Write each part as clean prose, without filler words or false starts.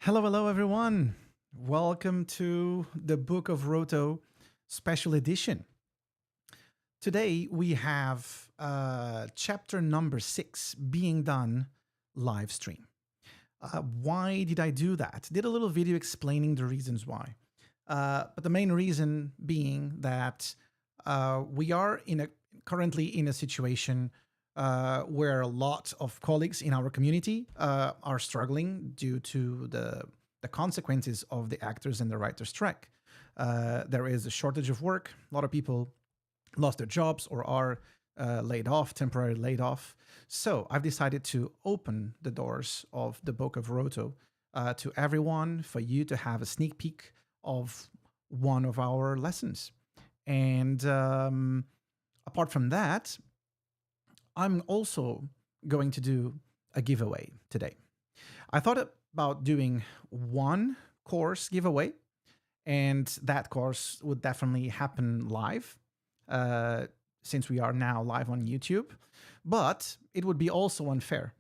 Hello, hello, everyone. Welcome to the Book of Roto special edition. Today we have chapter number 6 being done live stream. Why did I do that? Did a little video explaining the reasons why. But the main reason being that we are currently in a situation where a lot of colleagues in our community are struggling due to the consequences of the actors and the writers' strike. There is a shortage of work. A lot of people lost their jobs or are laid off, temporarily laid off. So I've decided to open the doors of the Book of Roto to everyone for you to have a sneak peek of one of our lessons. And apart from that, I'm also going to do a giveaway today. I thought about doing one course giveaway, and that course would definitely happen live, since we are now live on YouTube. But it would be also unfair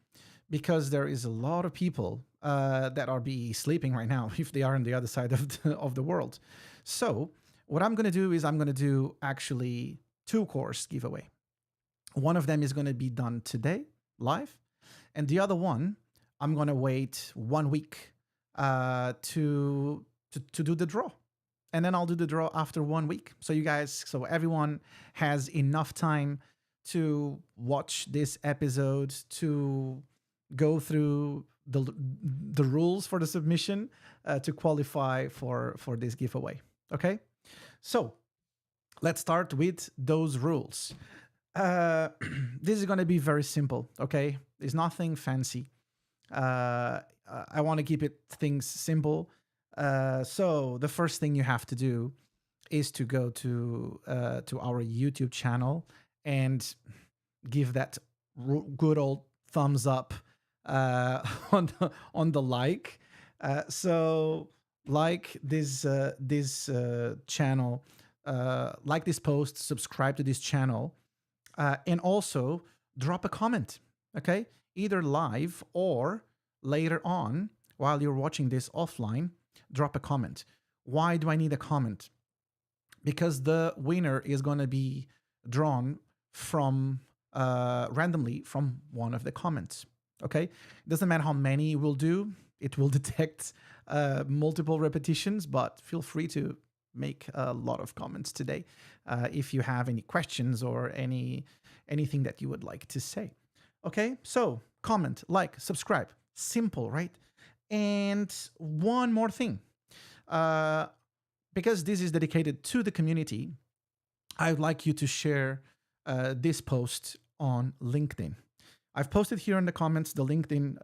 because there is a lot of people that are sleeping right now if they are on the other side of the world. So what I'm going to do is I'm going to do actually 2 course giveaway. One of them is going to be done today, live, and the other one, I'm going to wait 1 week to do the draw. And then I'll do the draw after 1 week. So everyone has enough time to watch this episode, to go through the rules for the submission, to qualify for this giveaway. Okay? So let's start with those rules. This is going to be very simple, okay? There's nothing fancy. I want to keep things simple. So the first thing you have to do is to go to our YouTube channel and give that good old thumbs up on the like. So like this channel, like this post, subscribe to this channel. And also drop a comment, okay? Either live or later on, while you're watching this offline, drop a comment. Why do I need a comment? Because the winner is going to be drawn from randomly from one of the comments, okay? It doesn't matter how many you will do. It will detect multiple repetitions, but feel free to make a lot of comments today if you have any questions or anything that you would like to say. Okay, so comment, like, subscribe. Simple, right? And one more thing. Because this is dedicated to the community, I would like you to share this post on LinkedIn. I've posted here in the comments the LinkedIn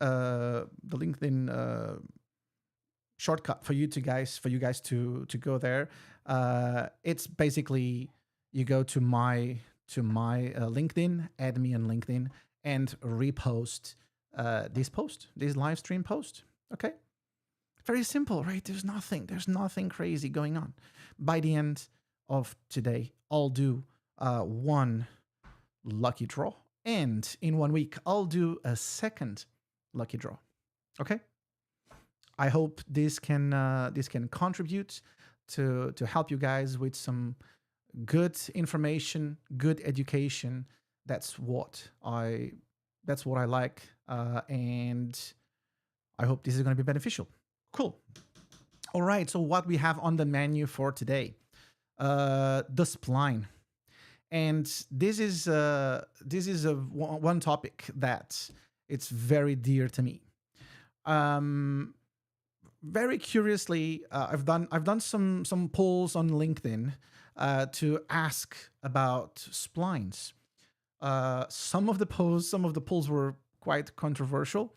shortcut for you guys to go there. It's basically you go to my LinkedIn, add me on LinkedIn, and repost this live stream post. Okay, very simple, right? There's nothing crazy going on. By the end of today, I'll do one lucky draw, and in 1 week, I'll do a second lucky draw. Okay. I hope this can contribute to help you guys with some good information, good education. That's what I like, and I hope this is going to be beneficial. Cool. All right. So what we have on the menu for today, the spline, and this is one topic that it's very dear to me. Very curiously, I've done some polls on LinkedIn to ask about splines. Some of the polls were quite controversial,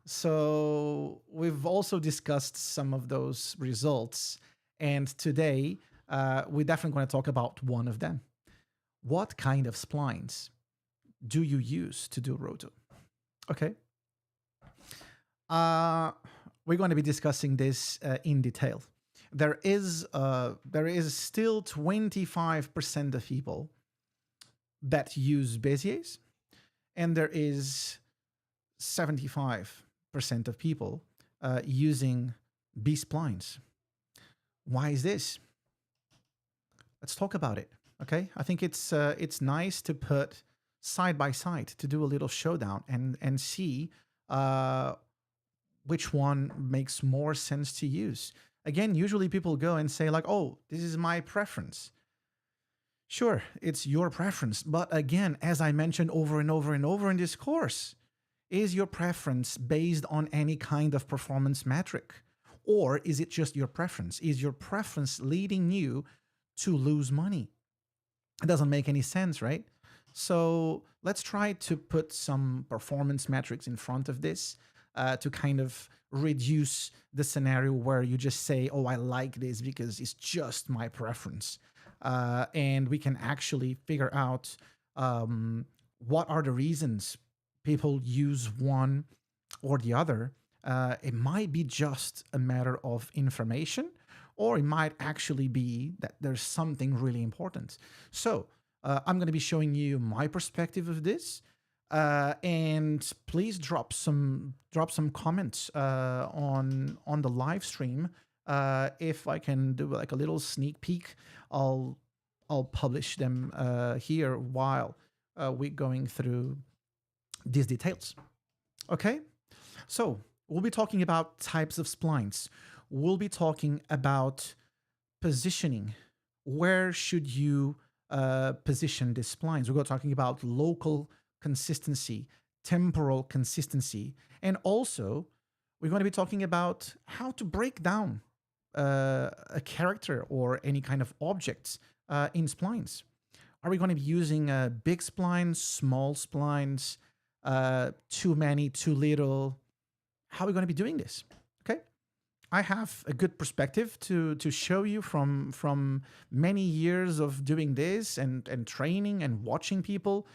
so we've also discussed some of those results. And today, we're definitely going to talk about one of them. What kind of splines do you use to do roto? Okay. We're going to be discussing this in detail. There is still 25% of people that use Beziers, and there is 75% of people using B-splines. Why is this? Let's talk about it. Okay, I think it's nice to put side by side to do a little showdown and see which one makes more sense to use. Again, usually people go and say like, oh, this is my preference. Sure, it's your preference. But again, as I mentioned over and over and over in this course, is your preference based on any kind of performance metric? Or is it just your preference? Is your preference leading you to lose money? It doesn't make any sense, right? So let's try to put some performance metrics in front of this to kind of reduce the scenario where you just say, oh, I like this because it's just my preference. And we can actually figure out what are the reasons people use one or the other. It might be just a matter of information, or it might actually be that there's something really important. So I'm going to be showing you my perspective of this. And please drop some comments on the live stream. If I can do like a little sneak peek, I'll publish them here while we're going through these details. Okay, so we'll be talking about types of splines. We'll be talking about positioning. Where should you position the splines? We're going to be talking about local consistency, temporal consistency, and also we're going to be talking about how to break down a character or any kind of objects in splines. Are we going to be using big splines, small splines, too many, too little? How are we going to be doing this? Okay, I have a good perspective to show you from many years of doing this and training and watching people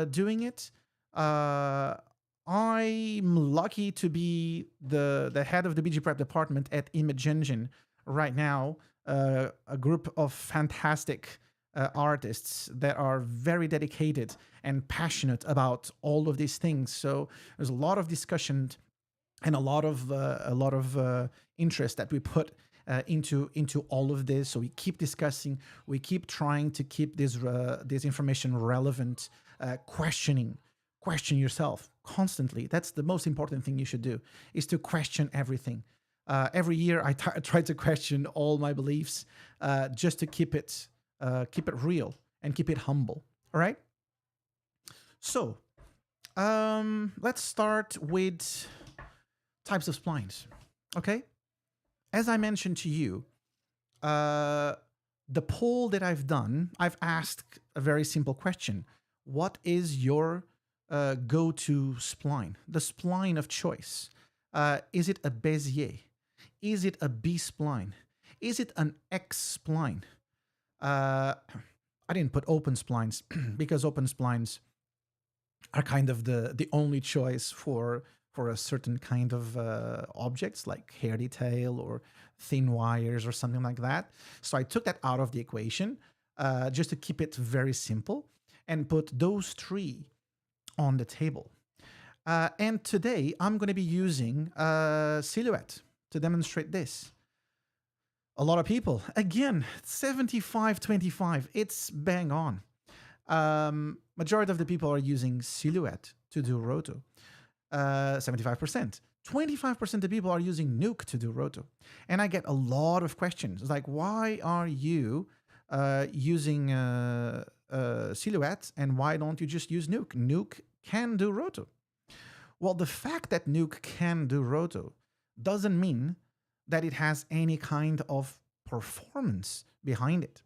doing it. I'm lucky to be the head of the BG Prep department at Image Engine right now, a group of fantastic artists that are very dedicated and passionate about all of these things. So there's a lot of discussion and a lot of interest that we put into all of this. So we keep discussing, we keep trying to keep this information relevant. Question yourself constantly. That's the most important thing you should do, is to question everything. Every year I try to question all my beliefs just to keep it real and keep it humble. All right. So let's start with types of splines. Okay. As I mentioned to you, the poll that I've done, I've asked a very simple question. What is your go-to spline? The spline of choice. Is it a Bezier? Is it a B-spline? Is it an X-spline? I didn't put open splines because open splines are kind of the only choice for a certain kind of objects like hair detail or thin wires or something like that. So I took that out of the equation just to keep it very simple and put those three on the table. And today I'm going to be using silhouette to demonstrate this. A lot of people, again, 75-25, it's bang on. Majority of the people are using silhouette to do roto. 75%. 25% of the people are using nuke to do roto. And I get a lot of questions like, why are you using silhouette and why don't you just use nuke? Nuke can do roto. Well, the fact that nuke can do roto doesn't mean that it has any kind of performance behind it.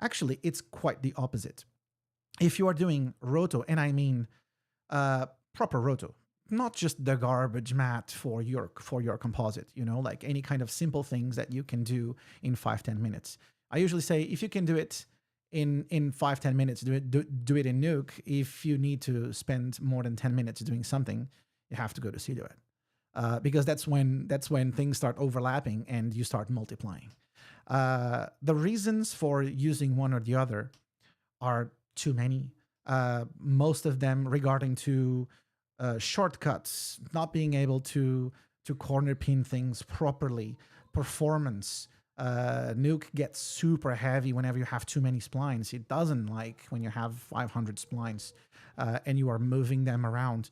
Actually, it's quite the opposite. If you are doing roto, and I mean proper roto, not just the garbage mat for your composite, you know, like any kind of simple things that you can do in 5-10 minutes. I usually say if you can do it in 5-10 minutes, do it in nuke. If you need to spend more than 10 minutes doing something, you have to go to silhouette. Because that's when things start overlapping and you start multiplying. The reasons for using one or the other are too many. Most of them regarding to shortcuts, not being able to corner pin things properly, performance. Nuke gets super heavy whenever you have too many splines. It doesn't like when you have 500 splines and you are moving them around.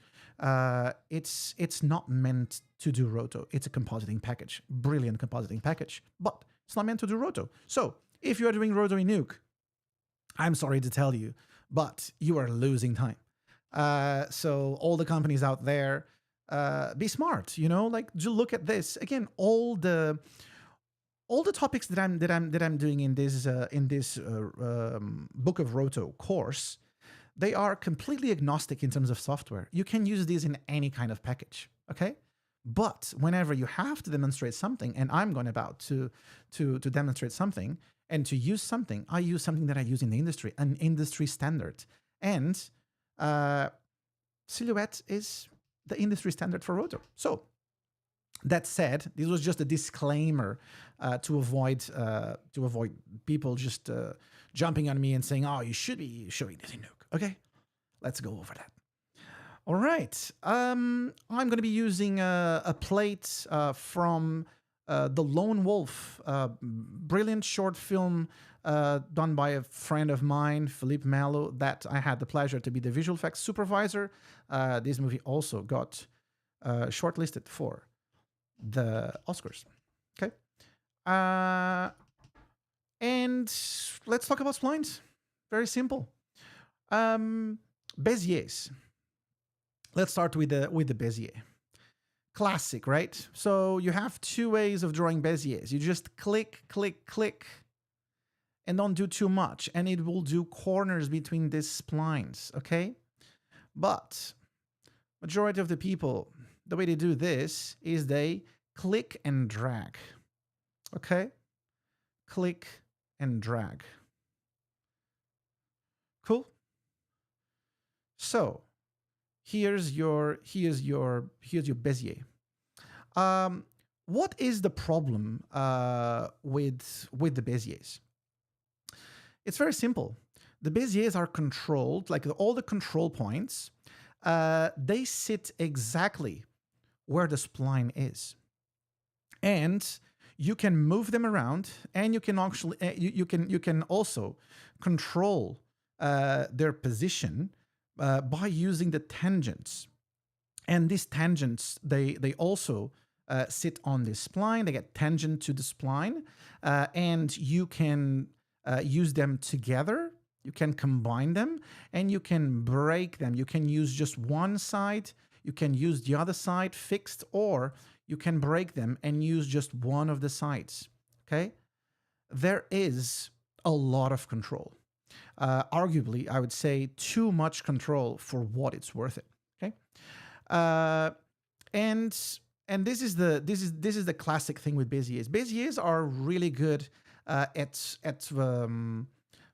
It's not meant to do roto. It's a compositing package, brilliant compositing package, but it's not meant to do roto. So if you are doing roto in nuke, I'm sorry to tell you, but you are losing time. So all the companies out there, be smart. You know, like just look at this again. All the topics that I'm doing in this Book of Roto course, they are completely agnostic in terms of software. You can use these in any kind of package, okay? But whenever you have to demonstrate something, and I'm going about to demonstrate something and to use something, I use something that I use in the industry, an industry standard. And silhouette is the industry standard for roto. So that said, this was just a disclaimer to avoid people just jumping on me and saying, "Oh, you should be showing this in nuke." Okay, let's go over that. All right, I'm going to be using a plate from The Lone Wolf, brilliant short film done by a friend of mine, Philippe Mello, that I had the pleasure to be the visual effects supervisor. This movie also got shortlisted for the Oscars. Okay. And let's talk about splines. Very simple. Beziers. Let's start with the Bezier. Classic, right? So you have two ways of drawing Beziers. You just click, click, click, and don't do too much, and it will do corners between these splines, okay? But majority of the people, the way they do this is they click and drag, okay? Click and drag. Cool? So here's your Bezier. What is the problem with the Beziers? It's very simple. The Beziers are controlled, like all the control points, they sit exactly where the spline is. And you can move them around, and you can actually you can also control their position by using the tangents. And these tangents, they also sit on the spline. They get tangent to the spline, and you can use them together. You can combine them, and you can break them. You can use just one side. You can use the other side fixed, or you can break them and use just one of the sides, okay? There is a lot of control. Arguably, I would say too much control for what it's worth it, okay? And And this is the classic thing with Beziers. Beziers are really good at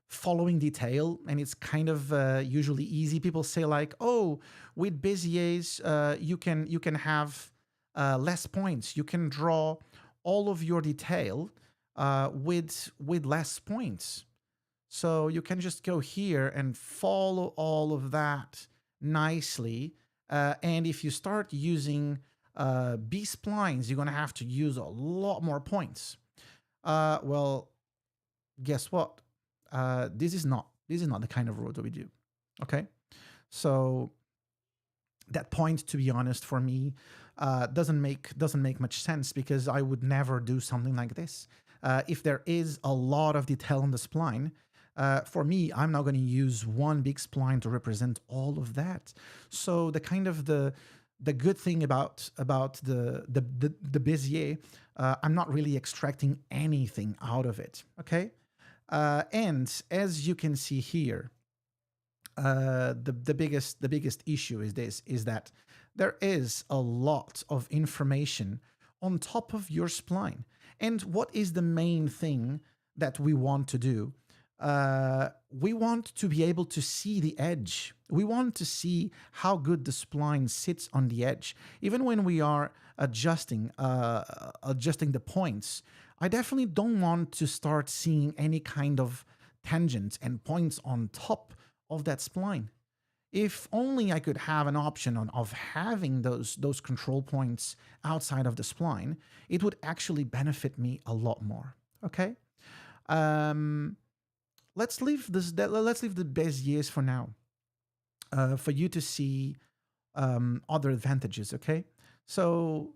following detail, and it's kind of usually easy. People say like, "Oh, with Beziers, you can have less points. You can draw all of your detail with less points. So you can just go here and follow all of that nicely. And if you start using B-splines, you're gonna have to use a lot more points. Well, guess what? This is not the kind of roto we do. Okay, so that point, to be honest, for me, doesn't make much sense, because I would never do something like this. If there is a lot of detail on the spline, for me, I'm not going to use one big spline to represent all of that. So the kind of the good thing about the Bezier, I'm not really extracting anything out of it. Okay, and as you can see here, the biggest issue is that there is a lot of information on top of your spline. And what is the main thing that we want to do? We want to be able to see the edge. We want to see how good the spline sits on the edge. Even when we are adjusting the points, I definitely don't want to start seeing any kind of tangents and points on top of that spline. If only I could have an option of having those control points outside of the spline, it would actually benefit me a lot more. Okay, let's leave the Beziers for now, for you to see other advantages. Okay, so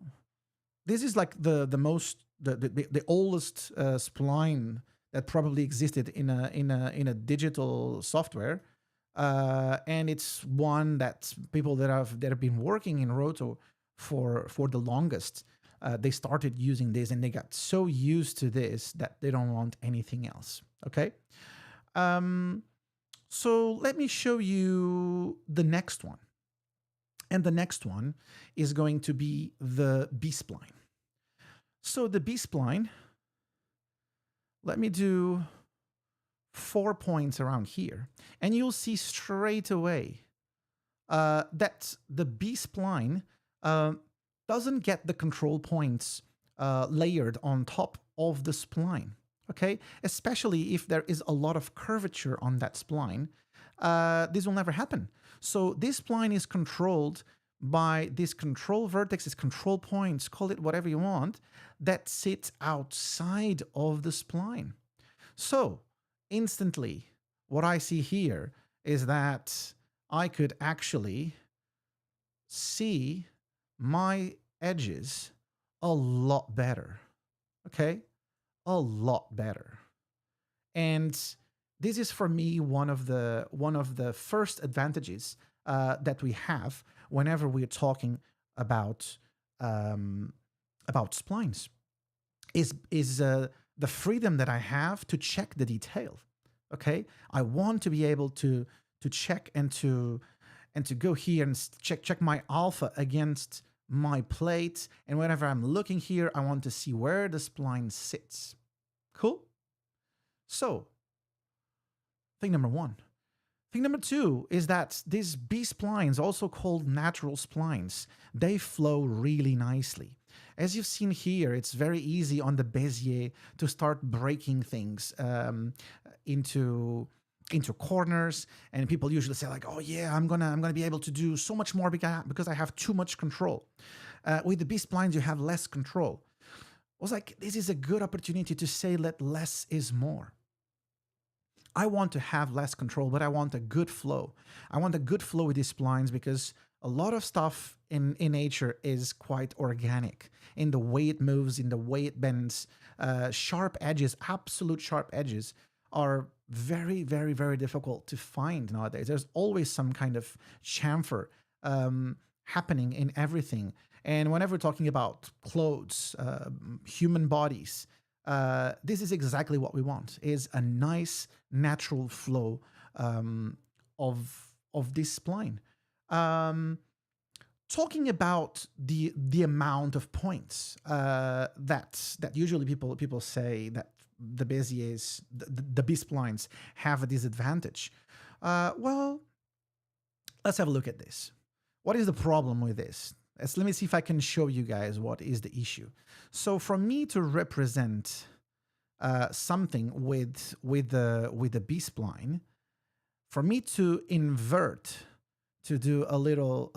this is like the oldest spline that probably existed in a digital software. And it's one that people that have been working in Roto for the longest, they started using this, and they got so used to this that they don't want anything else. Okay, so let me show you the next one, and the next one is going to be the B-spline. So the B-spline, let me do 4 points around here, and you'll see straight away that the B-spline doesn't get the control points layered on top of the spline. Okay, especially if there is a lot of curvature on that spline, this will never happen. So this spline is controlled by this control vertex, this control points, call it whatever you want, that sit outside of the spline. So instantly, what I see here is that I could actually see my edges a lot better. Okay, a lot better. And this is, for me, one of the first advantages that we have whenever we're talking about splines, is the freedom that I have to check the detail. Okay, I want to be able to check and to go here and check my alpha against my plate, and whenever I'm looking here, I want to see where the spline sits. Cool. So thing number one. Thing number two is that these B-splines, also called natural splines, they flow really nicely. As you've seen here, it's very easy on the Bezier to start breaking things into corners, and people usually say like, "Oh yeah, I'm gonna be able to do so much more because I have too much control." With the B-splines, you have less control. I was like, this is a good opportunity to say that less is more. I want to have less control, but I want a good flow. I want a good flow with these splines, because a lot of stuff in nature is quite organic in the way it moves, in the way it bends. Sharp edges, absolute sharp edges, are very, very, very difficult to find nowadays. There's always some kind of chamfer happening in everything. And whenever we're talking about clothes, human bodies, this is exactly what we want, is a nice natural flow of this spline. talking about the amount of points that usually people say that the Beziers, the B-splines have a disadvantage. Well, let's have a look at this. What is the problem with this? Let me see if I can show you guys what is the issue. So for me to represent something with the B-spline, for me to invert, to do a little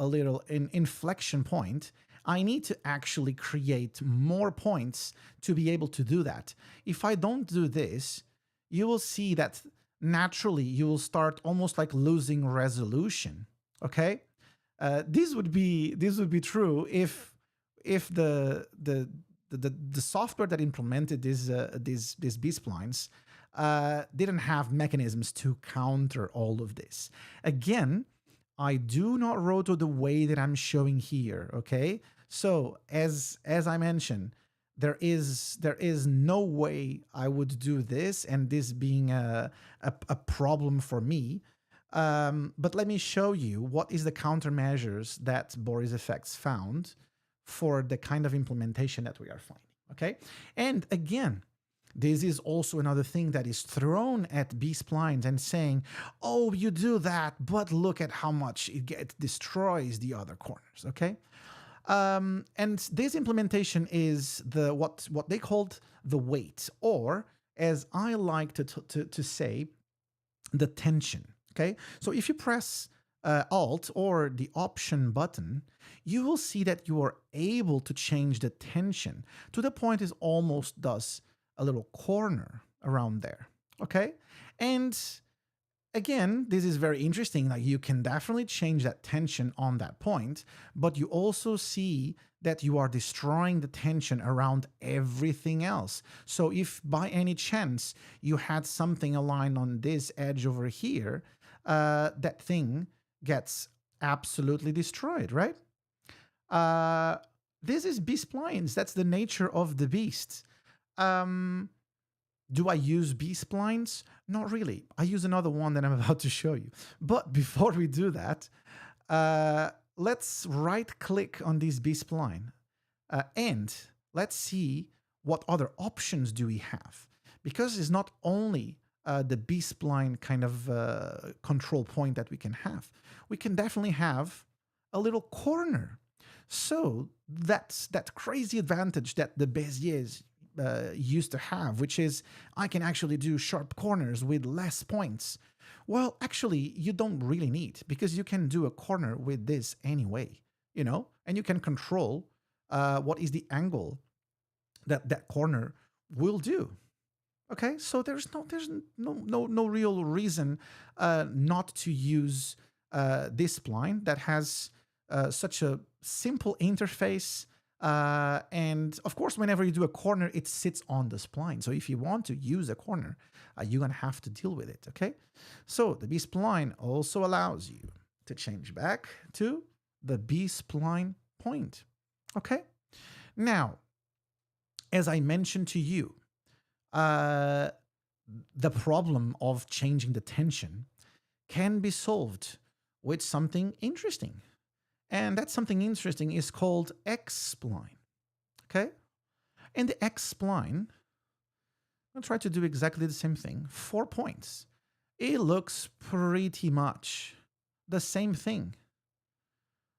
inflection point, I need to actually create more points to be able to do that. If I don't do this, you will see that naturally you will start almost like losing resolution. Okay, this would be true if the software that implemented these B-splines didn't have mechanisms to counter all of this. Again, I do not roto the way that I'm showing here, okay? So as I mentioned, there is no way I would do this, and this being a problem for me. But let me show you what is the countermeasures that Boris Effects found for the kind of implementation that we are finding, okay? And again, this is also another thing that is thrown at B-splines and saying, oh, you do that, but look at how much it destroys the other corners, okay? And this implementation is what they called the weight, or as I like to say, the tension, okay? So if you press Alt or the Option button, you will see that you are able to change the tension to the point it almost does a little corner around there, okay? And again, this is very interesting. Like, you can definitely change that tension on that point, but you also see that you are destroying the tension around everything else. So if by any chance you had something aligned on this edge over here, that thing gets absolutely destroyed, right? This is B-splines. That's the nature of the beast. Do I use B-splines? Not really. I use another one that I'm about to show you. But before we do that, let's right-click on this B-spline and let's see what other options do we have. Because it's not only the B-spline kind of control point that we can have. We can definitely have a little corner. So that's that crazy advantage that the Beziers used to have, which is I can actually do sharp corners with less points. Well, actually, you don't really need, because you can do a corner with this anyway, you know, and you can control what is the angle that that corner will do. Okay, so there's no real reason not to use this spline that has such a simple interface. And of course, whenever you do a corner, it sits on the spline. So if you want to use a corner, you're going to have to deal with it, okay? So the B-spline also allows you to change back to the B-spline point, okay? Now, as I mentioned to you, the problem of changing the tension can be solved with something interesting. And that something interesting is called X-Spline, okay? And the X-Spline, I'll try to do exactly the same thing. 4 points. It looks pretty much the same thing.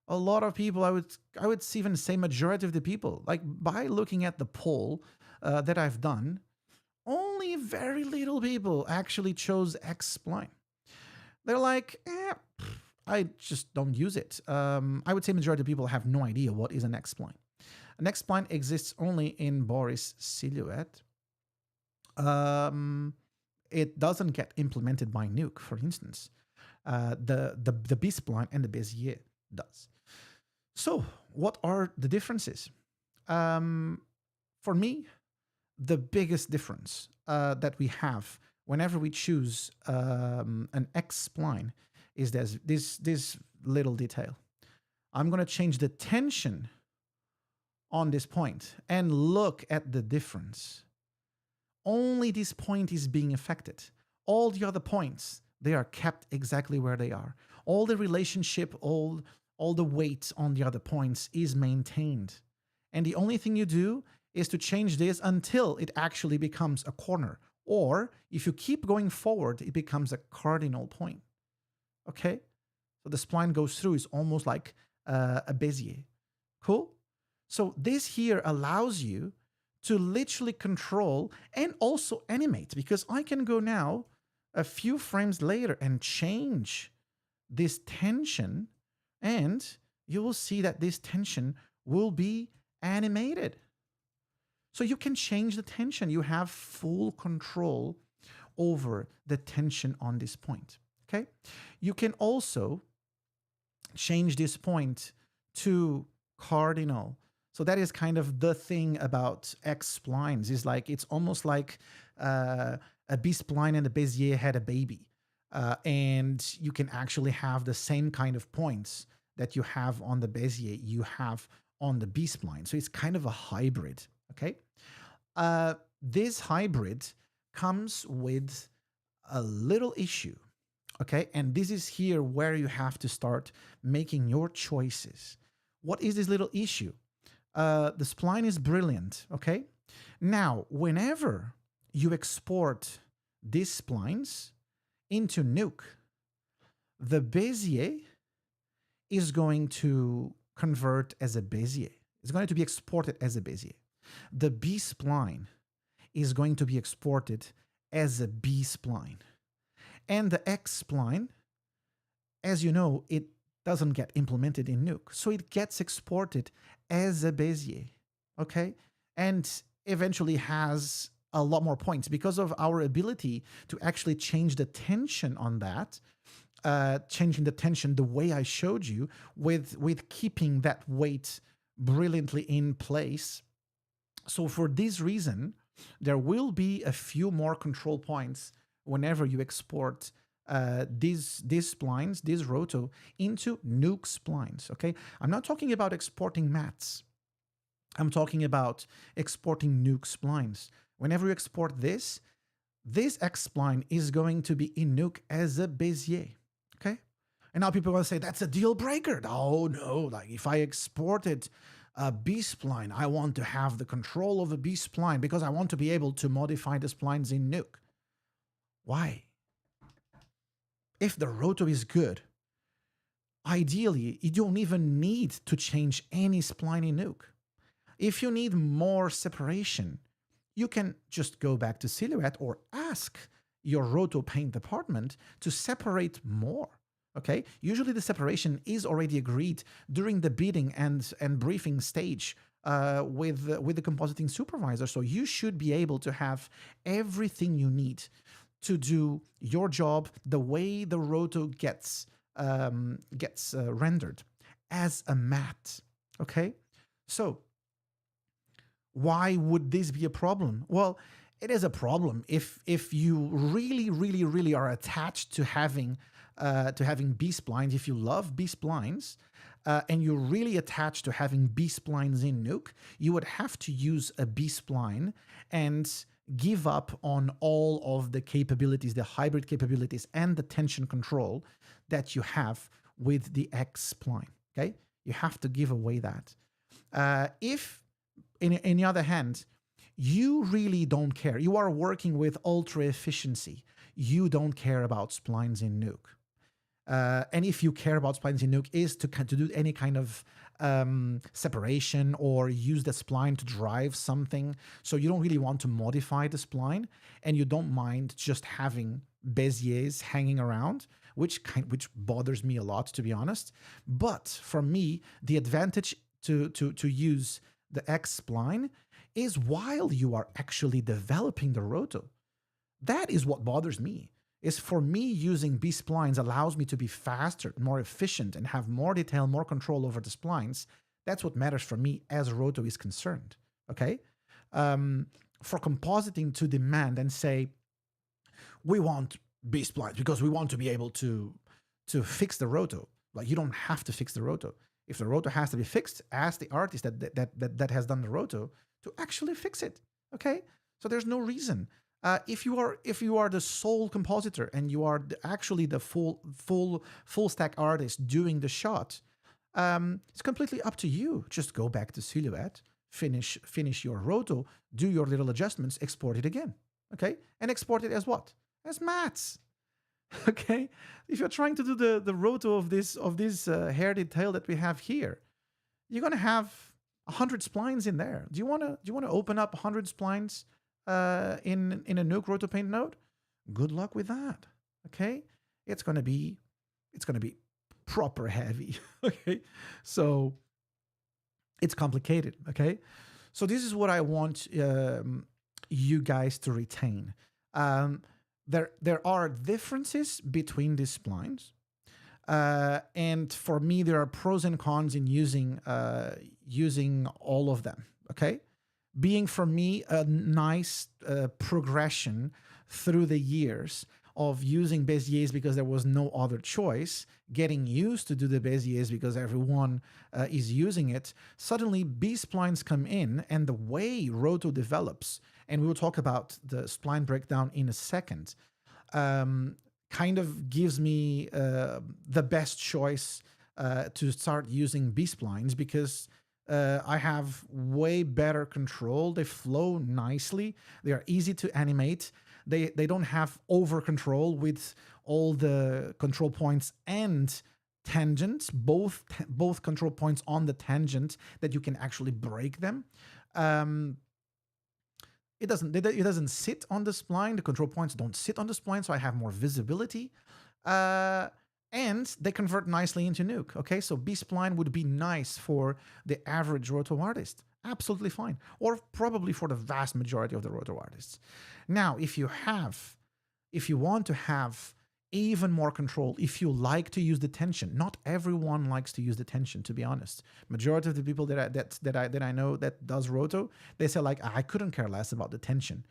A lot of people, I would even say majority of the people, like by looking at the poll that I've done, only very little people actually chose X-Spline. They're like, I just don't use it. I would say majority of people have no idea what is an X-spline. An X-spline exists only in Boris Silhouette. It doesn't get implemented by Nuke, for instance. The B-spline and the Bezier does. So what are the differences? For me, the biggest difference that we have whenever we choose an X-spline is this little detail. I'm going to change the tension on this point and look at the difference. Only this point is being affected. All the other points, they are kept exactly where they are. All the relationship, all all the weight on the other points is maintained. And the only thing you do is to change this until it actually becomes a corner. Or if you keep going forward, it becomes a cardinal point. Okay? So the spline goes through. It's almost like a Bezier. Cool? So this here allows you to literally control and also animate, because I can go now a few frames later and change this tension, and you will see that this tension will be animated. So you can change the tension. You have full control over the tension on this point. Okay? You can also change this point to cardinal. So that is kind of the thing about X-Splines, is like it's almost like a B-spline and a Bezier had a baby. And you can actually have the same kind of points that you have on the Bezier, you have on the B-spline. So it's kind of a hybrid, okay? This hybrid comes with a little issue, okay? And this is here where you have to start making your choices. What is this little issue? The spline is brilliant, okay? Now, whenever you export these splines into Nuke, the Bezier is going to convert as a Bezier. It's going to be exported as a Bezier. The B-spline is going to be exported as a B-spline. And the X-spline, as you know, it doesn't get implemented in Nuke. So it gets exported as a Bezier, okay? And eventually has a lot more points because of our ability to actually change the tension on that, changing the tension the way I showed you with keeping that weight brilliantly in place. So for this reason, there will be a few more control points whenever you export these splines, this roto, into Nuke splines, okay? I'm not talking about exporting mats. I'm talking about exporting Nuke splines. Whenever you export this X-spline is going to be in Nuke as a Bezier, okay? And now people will say, that's a deal breaker. Oh no, like if I exported a B-spline, I want to have the control of a B-spline because I want to be able to modify the splines in Nuke. Why? If the roto is good, ideally, you don't even need to change any spline in Nuke. If you need more separation, you can just go back to Silhouette or ask your roto paint department to separate more. Okay, usually the separation is already agreed during the bidding and briefing stage with the compositing supervisor. So you should be able to have everything you need to do your job the way the roto gets rendered as a mat. Okay, so why would this be a problem? Well, it is a problem if you really are attached to having B-splines. If you love B-splines and you're really attached to having B-splines in Nuke, you would have to use a B-spline and give up on all of the capabilities, the hybrid capabilities and the tension control that you have with the X-spline, okay? You have to give away that. If, in the other hand, you really don't care, you are working with ultra efficiency, you don't care about splines in Nuke. And if you care about splines in Nuke is to do any kind of separation or use the spline to drive something. So you don't really want to modify the spline and you don't mind just having Beziers hanging around, which bothers me a lot, to be honest. But for me, the advantage to use the X-spline is while you are actually developing the roto. That is what bothers me. Is for me, using B-splines allows me to be faster, more efficient, and have more detail, more control over the splines. That's what matters for me as roto is concerned, okay? For compositing to demand and say, we want B-splines because we want to be able to fix the roto. Like, you don't have to fix the roto. If the roto has to be fixed, ask the artist that has done the roto to actually fix it, okay? So there's no reason. If you are the sole compositor and you are actually the full stack artist doing the shot, It's completely up to you. Just go back to Silhouette, finish your roto, do your little adjustments, export it again. Okay? And export it as what? As mats. Okay? If you're trying to do the roto of this hair detail that we have here, you're gonna have 100 splines in there. Do you wanna open up 100 splines in a Nuke Roto Paint node? Good luck with that. Okay? It's gonna be proper heavy. Okay? So it's complicated. Okay? So this is what I want you guys to retain. There are differences between these splines. And for me, there are pros and cons in using all of them. Okay, being for me a nice progression through the years of using Beziers because there was no other choice, getting used to do the Beziers because everyone is using it. Suddenly, B-splines come in, and the way Roto develops, and we will talk about the spline breakdown in a second. Kind of gives me the best choice to start using B-splines because I have way better control. They flow nicely. They are easy to animate. They don't have over control with all the control points and tangents, both control points on the tangent that you can actually break them. It doesn't sit on the spline. The control points don't sit on the spline, so I have more visibility. And they convert nicely into Nuke. Okay, so B-spline would be nice for the average roto artist. Absolutely fine. Or probably for the vast majority of the roto artists. Now, if you want to have even more control, if you like to use the tension, not everyone likes to use the tension, to be honest. Majority of the people that I know that does roto, they say like, I couldn't care less about the tension.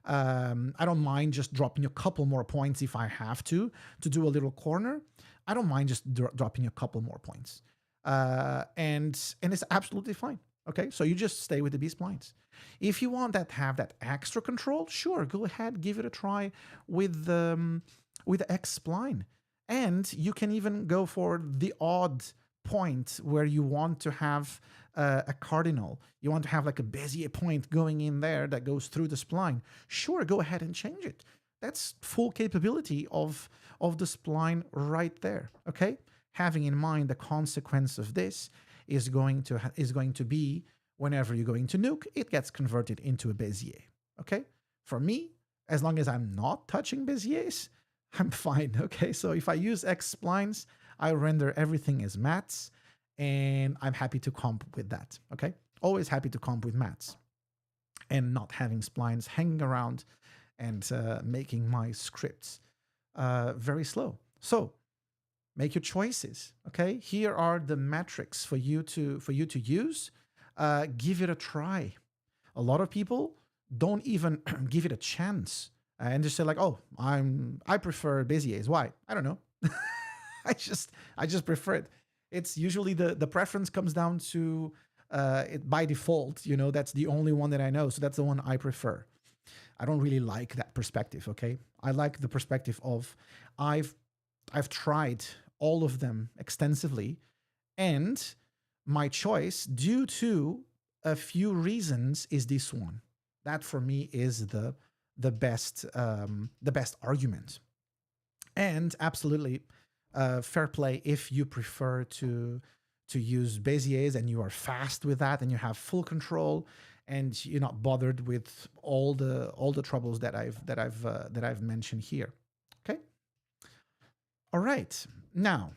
I don't mind just dropping a couple more points if I have to do a little corner. I don't mind just dropping a couple more points. And it's absolutely fine. Okay, so you just stay with the B-splines. If you want that have that extra control, sure, go ahead, give it a try with the X-Spline. And you can even go for the odd point where you want to have a cardinal. You want to have like a Bezier point going in there that goes through the spline. Sure, go ahead and change it. That's full capability of the spline right there. Okay, having in mind the consequence of this is going to be whenever you're going to Nuke, it gets converted into a Bezier. Okay, for me, as long as I'm not touching Beziers, I'm fine. Okay, so if I use X-Splines, I render everything as mats, and I'm happy to comp with that. Okay, always happy to comp with mats and not having splines hanging around and making my scripts very slow. So make your choices. Okay, here are the metrics for you to use. Give it a try. A lot of people don't even give it a chance and just say like, oh, I prefer Beziers. Why? I don't know. I just prefer it. It's usually the preference comes down to it by default. You know, that's the only one that I know, so that's the one I prefer. I don't really like that perspective. Okay, I like the perspective of I've tried all of them extensively, and my choice, due to a few reasons, is this one. That for me is the best argument. And absolutely fair play if you prefer to use Beziers and you are fast with that and you have full control and you're not bothered with all the troubles that I've mentioned here. Okay. All right. Now,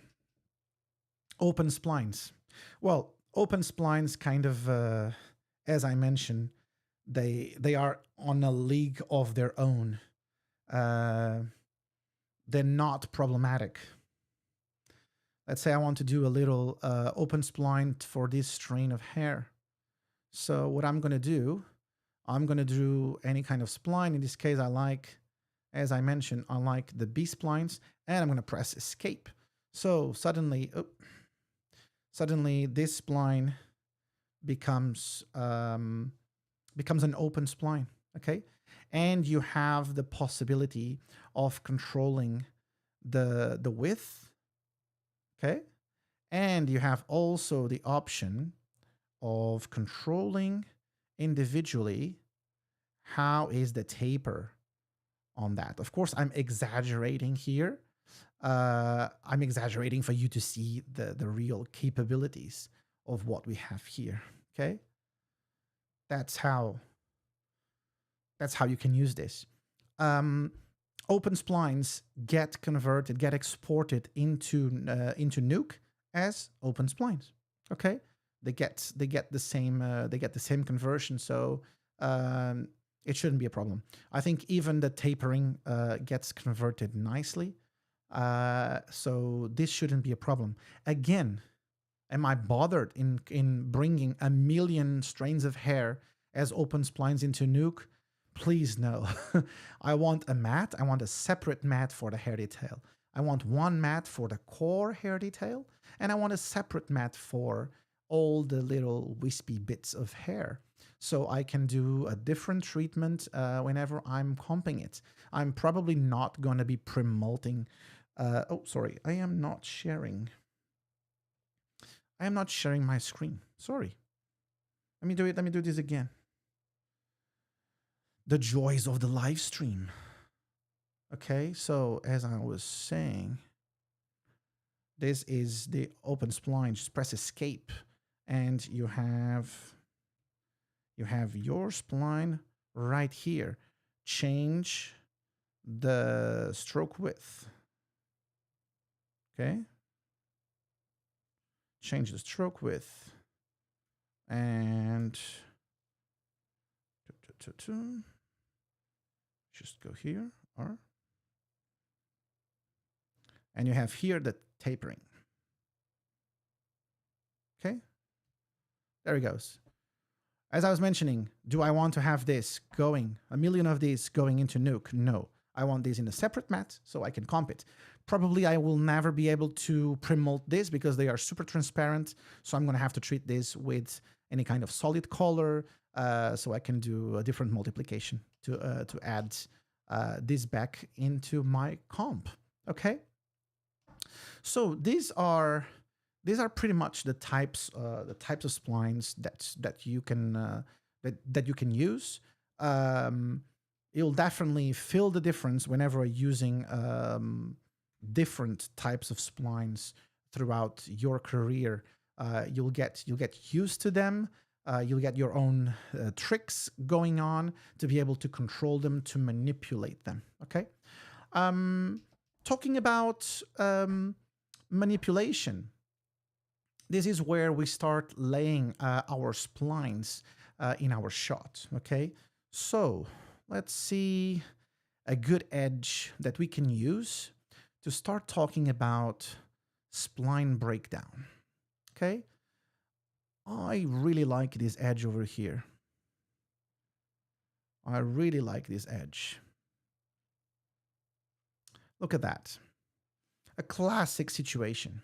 open splines. Well, open splines kind of, as I mentioned, they are on a league of their own. They're not problematic. Let's say I want to do a little open spline for this strain of hair. So what I'm going to do any kind of spline. In this case, I like, as I mentioned, I like the B-splines, and I'm going to press escape. So suddenly this spline becomes an open spline. Okay, and you have the possibility of controlling the width. Okay, And you have also the option of controlling individually how is the taper on that. Of course, I'm exaggerating here. I'm exaggerating for you to see the real capabilities of what we have here. Okay, that's how you can use this. Open splines get converted, get exported into Nuke as open splines. Okay, they get the same conversion, so it shouldn't be a problem. I think even the tapering gets converted nicely, so this shouldn't be a problem. Again, am I bothered in bringing a million strains of hair as open splines into Nuke? Please no. I want a mat. I want a separate mat for the hair detail. I want one mat for the core hair detail, and I want a separate mat for all the little wispy bits of hair. So I can do a different treatment whenever I'm comping it. I'm probably not going to be pre-molting. Oh, sorry. I am not sharing my screen. Sorry. Let me do it. Let me do this again. The joys of the live stream. Okay, so as I was saying, this is the open spline. Just press escape and you have your spline right here. Change the stroke width. Okay. Change the stroke width and just go here, and you have here the tapering. Okay, there it goes. As I was mentioning, do I want to have this going, a million of these going into Nuke? No, I want these in a separate mat so I can comp it. Probably I will never be able to pre-molt this because they are super transparent, so I'm going to have to treat this with any kind of solid color, so I can do a different multiplication to add this back into my comp. Okay, so these are pretty much the types of splines that you can use. You'll definitely feel the difference whenever using different types of splines throughout your career. You'll get used to them. You'll get your own tricks going on to be able to control them, to manipulate them. Okay. Talking about manipulation, this is where we start laying our splines in our shot. Okay. So let's see a good edge that we can use to start talking about spline breakdown. Okay. I really like this edge over here. I really like this edge. Look at that. A classic situation.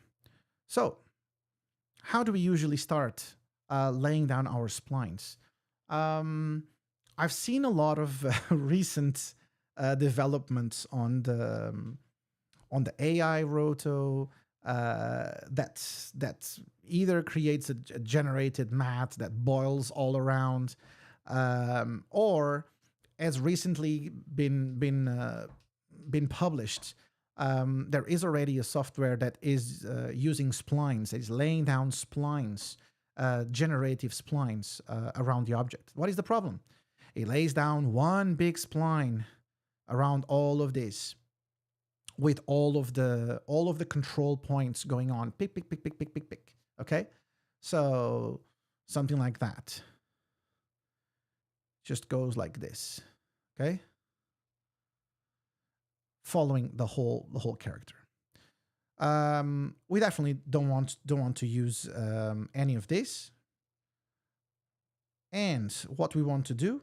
So, how do we usually start laying down our splines? I've seen a lot of recent developments on the AI roto that either creates a generated mat that boils all around, or as recently been published, there is already a software that is using splines, that is laying down splines, generative splines around the object. What is the problem? It lays down one big spline around all of this, with all of the control points going on. Pick, pick, pick, pick, pick, pick, pick. Okay, so something like that just goes like this. Okay, following the whole character. We definitely don't want to use any of this. And what we want to do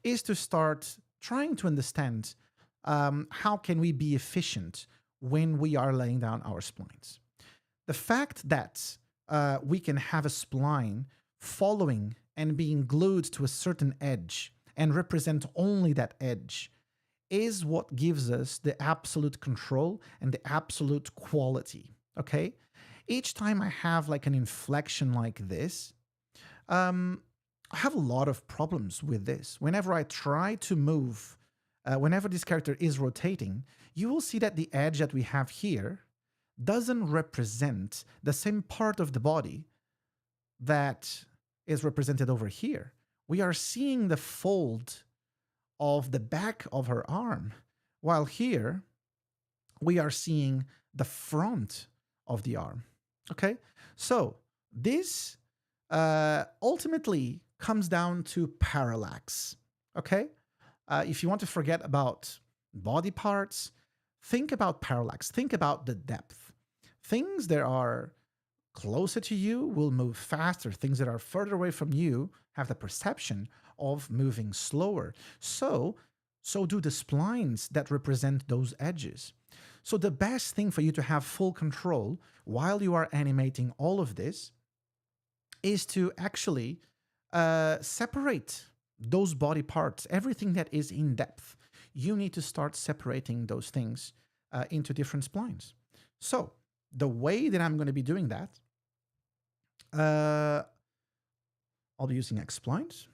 is to start trying to understand how can we be efficient when we are laying down our splines. The fact that we can have a spline following and being glued to a certain edge and represent only that edge is what gives us the absolute control and the absolute quality. Okay? Each time I have like an inflection like this, I have a lot of problems with this. Whenever I try to move, whenever this character is rotating, you will see that the edge that we have here doesn't represent the same part of the body that is represented over here. We are seeing the fold of the back of her arm, while here we are seeing the front of the arm. Okay, so this ultimately comes down to parallax. Okay, if you want to forget about body parts, think about parallax, think about the depth. Things that are closer to you will move faster. Things that are further away from you have the perception of moving slower. So do the splines that represent those edges. So the best thing for you to have full control while you are animating all of this is to actually separate those body parts, everything that is in depth. You need to start separating those things into different splines. So the way that I'm going to be doing that, I'll be using X-Splines.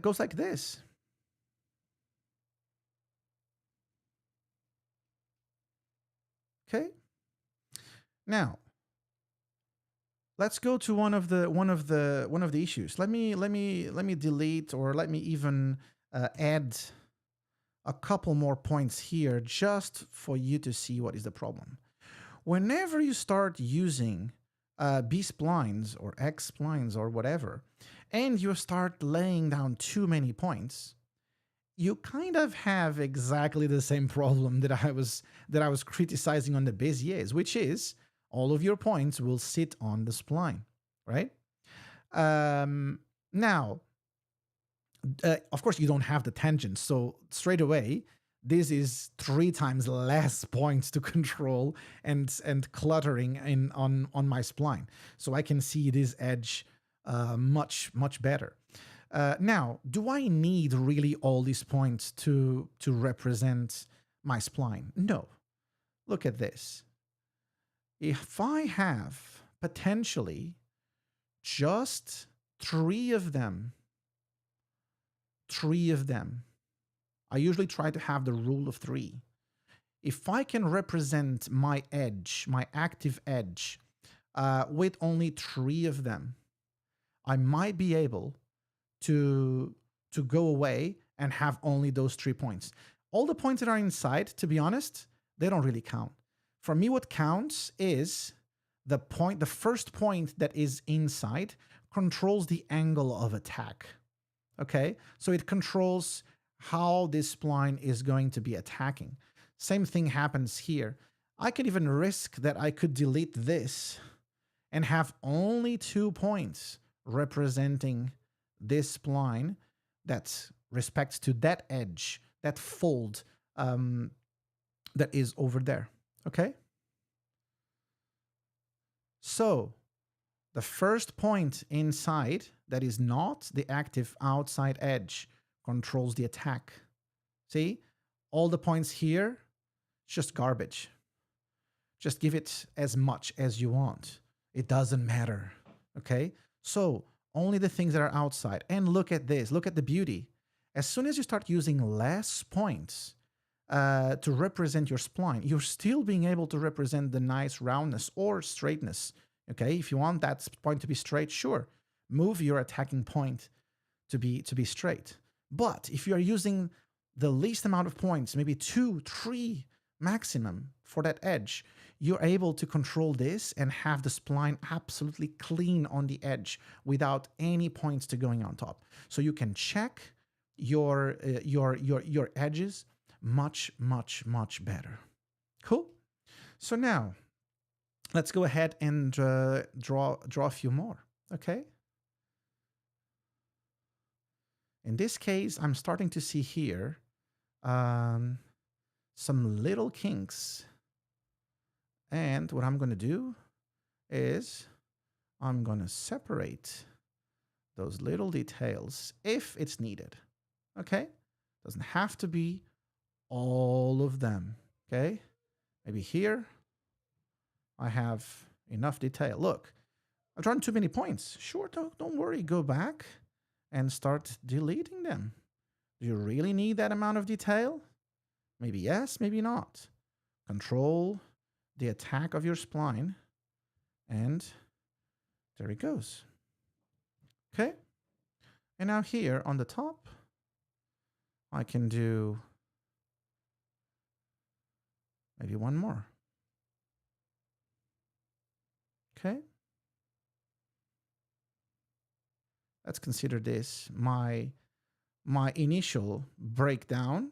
Goes like this. Okay. Now, let's go to one of the issues. Let me delete, or let me even add a couple more points here just for you to see what is the problem. Whenever you start using B-splines or X-splines or whatever, and you start laying down too many points, you kind of have exactly the same problem that I was criticizing on the Beziers, which is all of your points will sit on the spline, right? Now, of course, you don't have the tangents, so straight away, this is 3 times less points to control and cluttering on my spline. So I can see this edge much better. Now, do I need really all these points to represent my spline? No. Look at this. If I have potentially just 3 of them, I usually try to have the rule of 3. If I can represent my edge, my active edge, with only 3 of them, I might be able to go away and have only those 3 points. All the points that are inside, to be honest, they don't really count. For me, what counts is the first point that is inside controls the angle of attack. Okay, so it controls how this spline is going to be attacking. Same thing happens here. I could even risk that I could delete this and have only 2 points representing this spline that respects to that edge, that fold that is over there. Okay? So the first point inside that is not the active outside edge controls the attack. See? All the points here, just garbage. Just give it as much as you want. It doesn't matter. Okay? So only the things that are outside. And look at this. Look at the beauty. As soon as you start using less points to represent your spline, you're still being able to represent the nice roundness or straightness. Okay, if you want that point to be straight, sure, move your attacking point to be straight. But if you are using the least amount of points, maybe 2, 3 maximum for that edge, you're able to control this and have the spline absolutely clean on the edge without any points to going on top. So you can check your edges much better. Cool. So now let's go ahead and draw a few more. Okay. In this case, I'm starting to see here some little kinks. And what I'm going to do is I'm going to separate those little details if it's needed. Okay? Doesn't have to be all of them. Okay? Maybe here, I have enough detail. Look, I've drawn too many points. Sure, don't worry. Go back and start deleting them. Do you really need that amount of detail? Maybe yes, maybe not. Control the attack of your spline. And there it goes. Okay. And now here on the top, I can do maybe one more. Okay. Let's consider this my initial breakdown.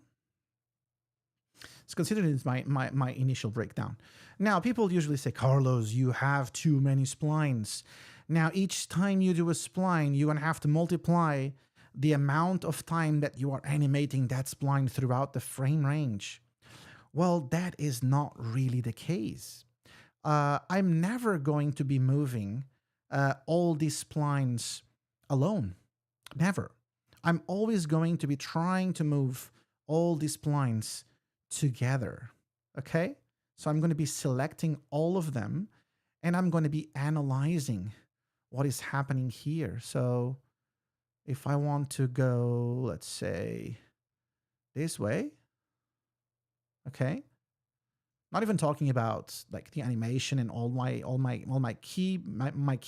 Let's consider this my initial breakdown. Now, people usually say, Carlos, you have too many splines. Now, each time you do a spline, you're going to have to multiply the amount of time that you are animating that spline throughout the frame range. Well, that is not really the case. I'm never going to be moving all these splines alone. Never. I'm always going to be trying to move all these splines together. Okay? So I'm going to be selecting all of them and I'm going to be analyzing what is happening here. So if I want to go, let's say, this way, okay? Not even talking about like the animation and all my key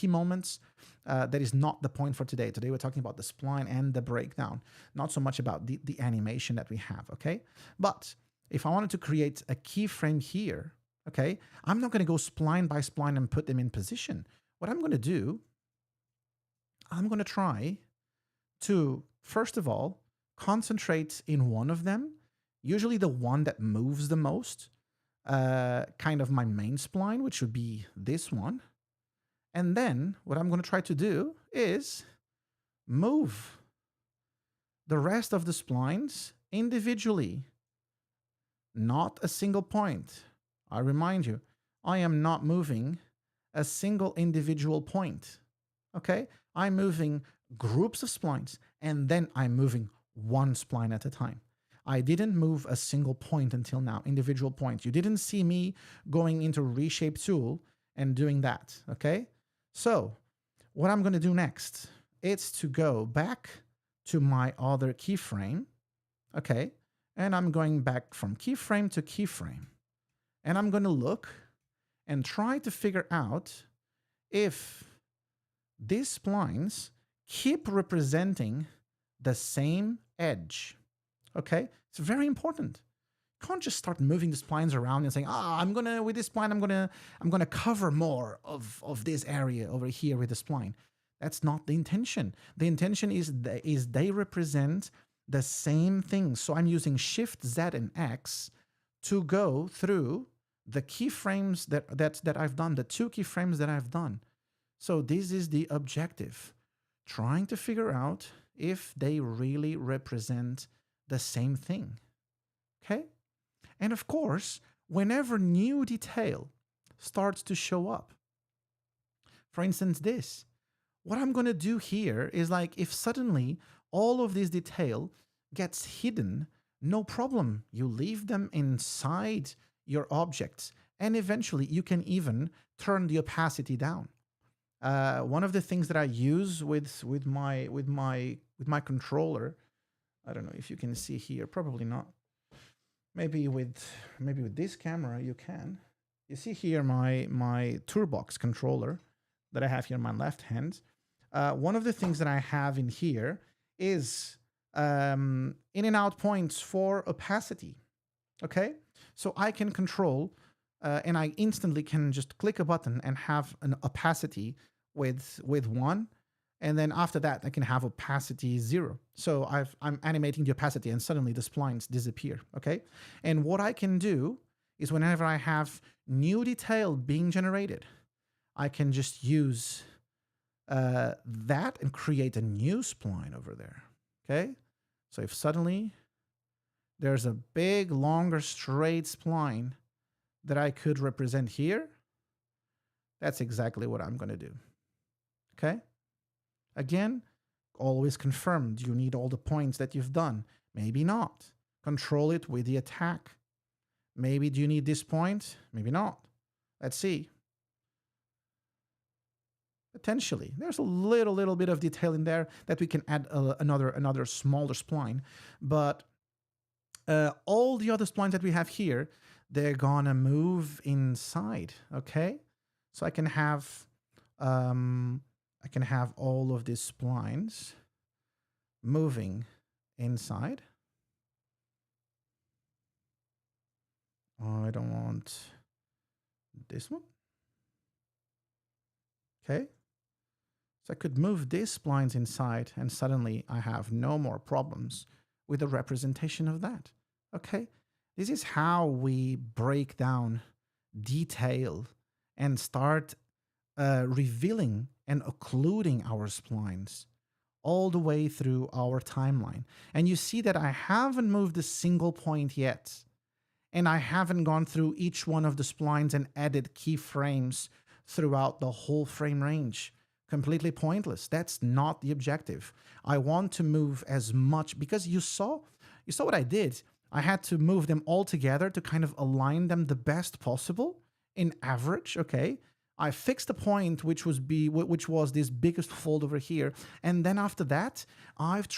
moments. That is not the point for today. Today we're talking about the spline and the breakdown, not so much about the animation that we have. Okay, but if I wanted to create a keyframe here, okay, I'm not going to go spline by spline and put them in position. What I'm going to do, I'm going to try to first of all concentrate in one of them, usually the one that moves the most. Kind of my main spline, which would be this one. And then what I'm going to try to do is move the rest of the splines individually, not a single point. I remind you, I am not moving a single individual point. Okay? I'm moving groups of splines and then I'm moving one spline at a time. I didn't move a single point until now, individual points. You didn't see me going into Reshape tool and doing that, okay? So what I'm going to do next is to go back to my other keyframe, okay? And I'm going back from keyframe to keyframe. And I'm going to look and try to figure out if these splines keep representing the same edge. Okay, it's very important. You can't just start moving the splines around and saying, I'm gonna with this spline, I'm gonna cover more of this area over here with the spline. That's not the intention. The intention is they represent the same thing. So I'm using Shift Z and X to go through the keyframes that I've done, the two keyframes that I've done. So this is the objective, trying to figure out if they really represent the same thing, okay? And of course, whenever new detail starts to show up, for instance, this, what I'm going to do here is like if suddenly all of this detail gets hidden, no problem. You leave them inside your objects and eventually you can even turn the opacity down. One of the things that I use with my controller, I don't know if you can see here, probably not. Maybe with this camera you can. You see here my Toolbox controller that I have here in my left hand. One of the things that I have in here is in and out points for opacity. Okay, so I can control and I instantly can just click a button and have an opacity with 1. And then after that, I can have opacity 0. So I'm animating the opacity and suddenly the splines disappear, okay? And what I can do is whenever I have new detail being generated, I can just use that and create a new spline over there, okay? So if suddenly there's a big, longer, straight spline that I could represent here, that's exactly what I'm going to do, okay? Again, always confirm, do you need all the points that you've done? Maybe not. Control it with the attack. Maybe do you need this point? Maybe not. Let's see. Potentially, there's a little bit of detail in there that we can add another smaller spline, but all the other splines that we have here, they're gonna move inside. Okay, so I can have all of these splines moving inside. I don't want this one. Okay. So I could move these splines inside and suddenly I have no more problems with the representation of that. Okay. This is how we break down detail and start revealing and occluding our splines all the way through our timeline. And you see that I haven't moved a single point yet. And I haven't gone through each one of the splines and added keyframes throughout the whole frame range. Completely pointless. That's not the objective. I want to move as much, because you saw what I did. I had to move them all together to kind of align them the best possible in average, okay? I fixed the point, which was this biggest fold over here. And then after that, I've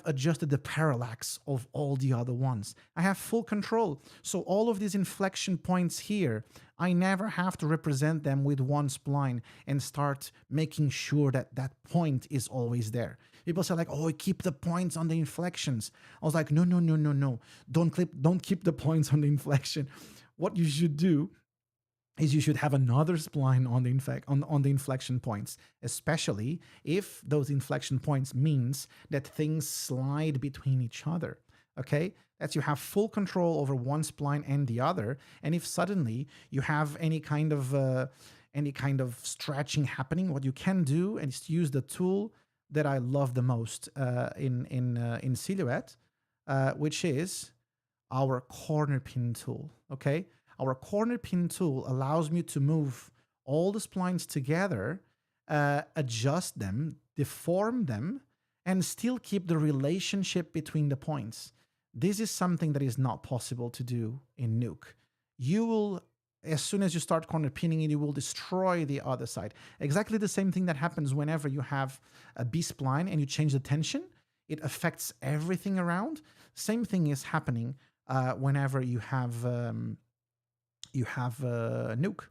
adjusted the parallax of all the other ones. I have full control. So all of these inflection points here, I never have to represent them with one spline and start making sure that that point is always there. People say like, oh, keep the points on the inflections. I was like, no. Don't keep the points on the inflection. What you should do is you should have another spline on the inflection points, especially if those inflection points means that things slide between each other. Okay, that you have full control over one spline and the other. And if suddenly you have any kind of stretching happening, what you can do is to use the tool that I love the most in Silhouette, which is our corner pin tool. Okay. Our corner pin tool allows me to move all the splines together, adjust them, deform them, and still keep the relationship between the points. This is something that is not possible to do in Nuke. You will, as soon as you start corner pinning it, you will destroy the other side. Exactly the same thing that happens whenever you have a B-spline and you change the tension. It affects everything around. Same thing is happening whenever you have Nuke.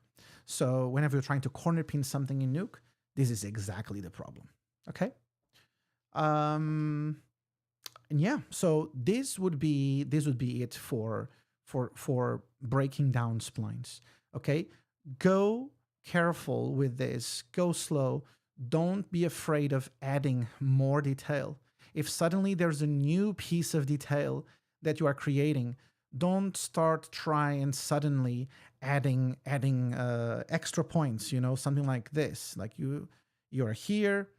So whenever you're trying to corner pin something in Nuke, this is exactly the problem. Okay. And yeah, so this would be it for breaking down splines. Okay. Go careful with this. Go slow. Don't be afraid of adding more detail. If suddenly there's a new piece of detail that you are creating, don't start trying suddenly adding extra points, something like this. Like you're here,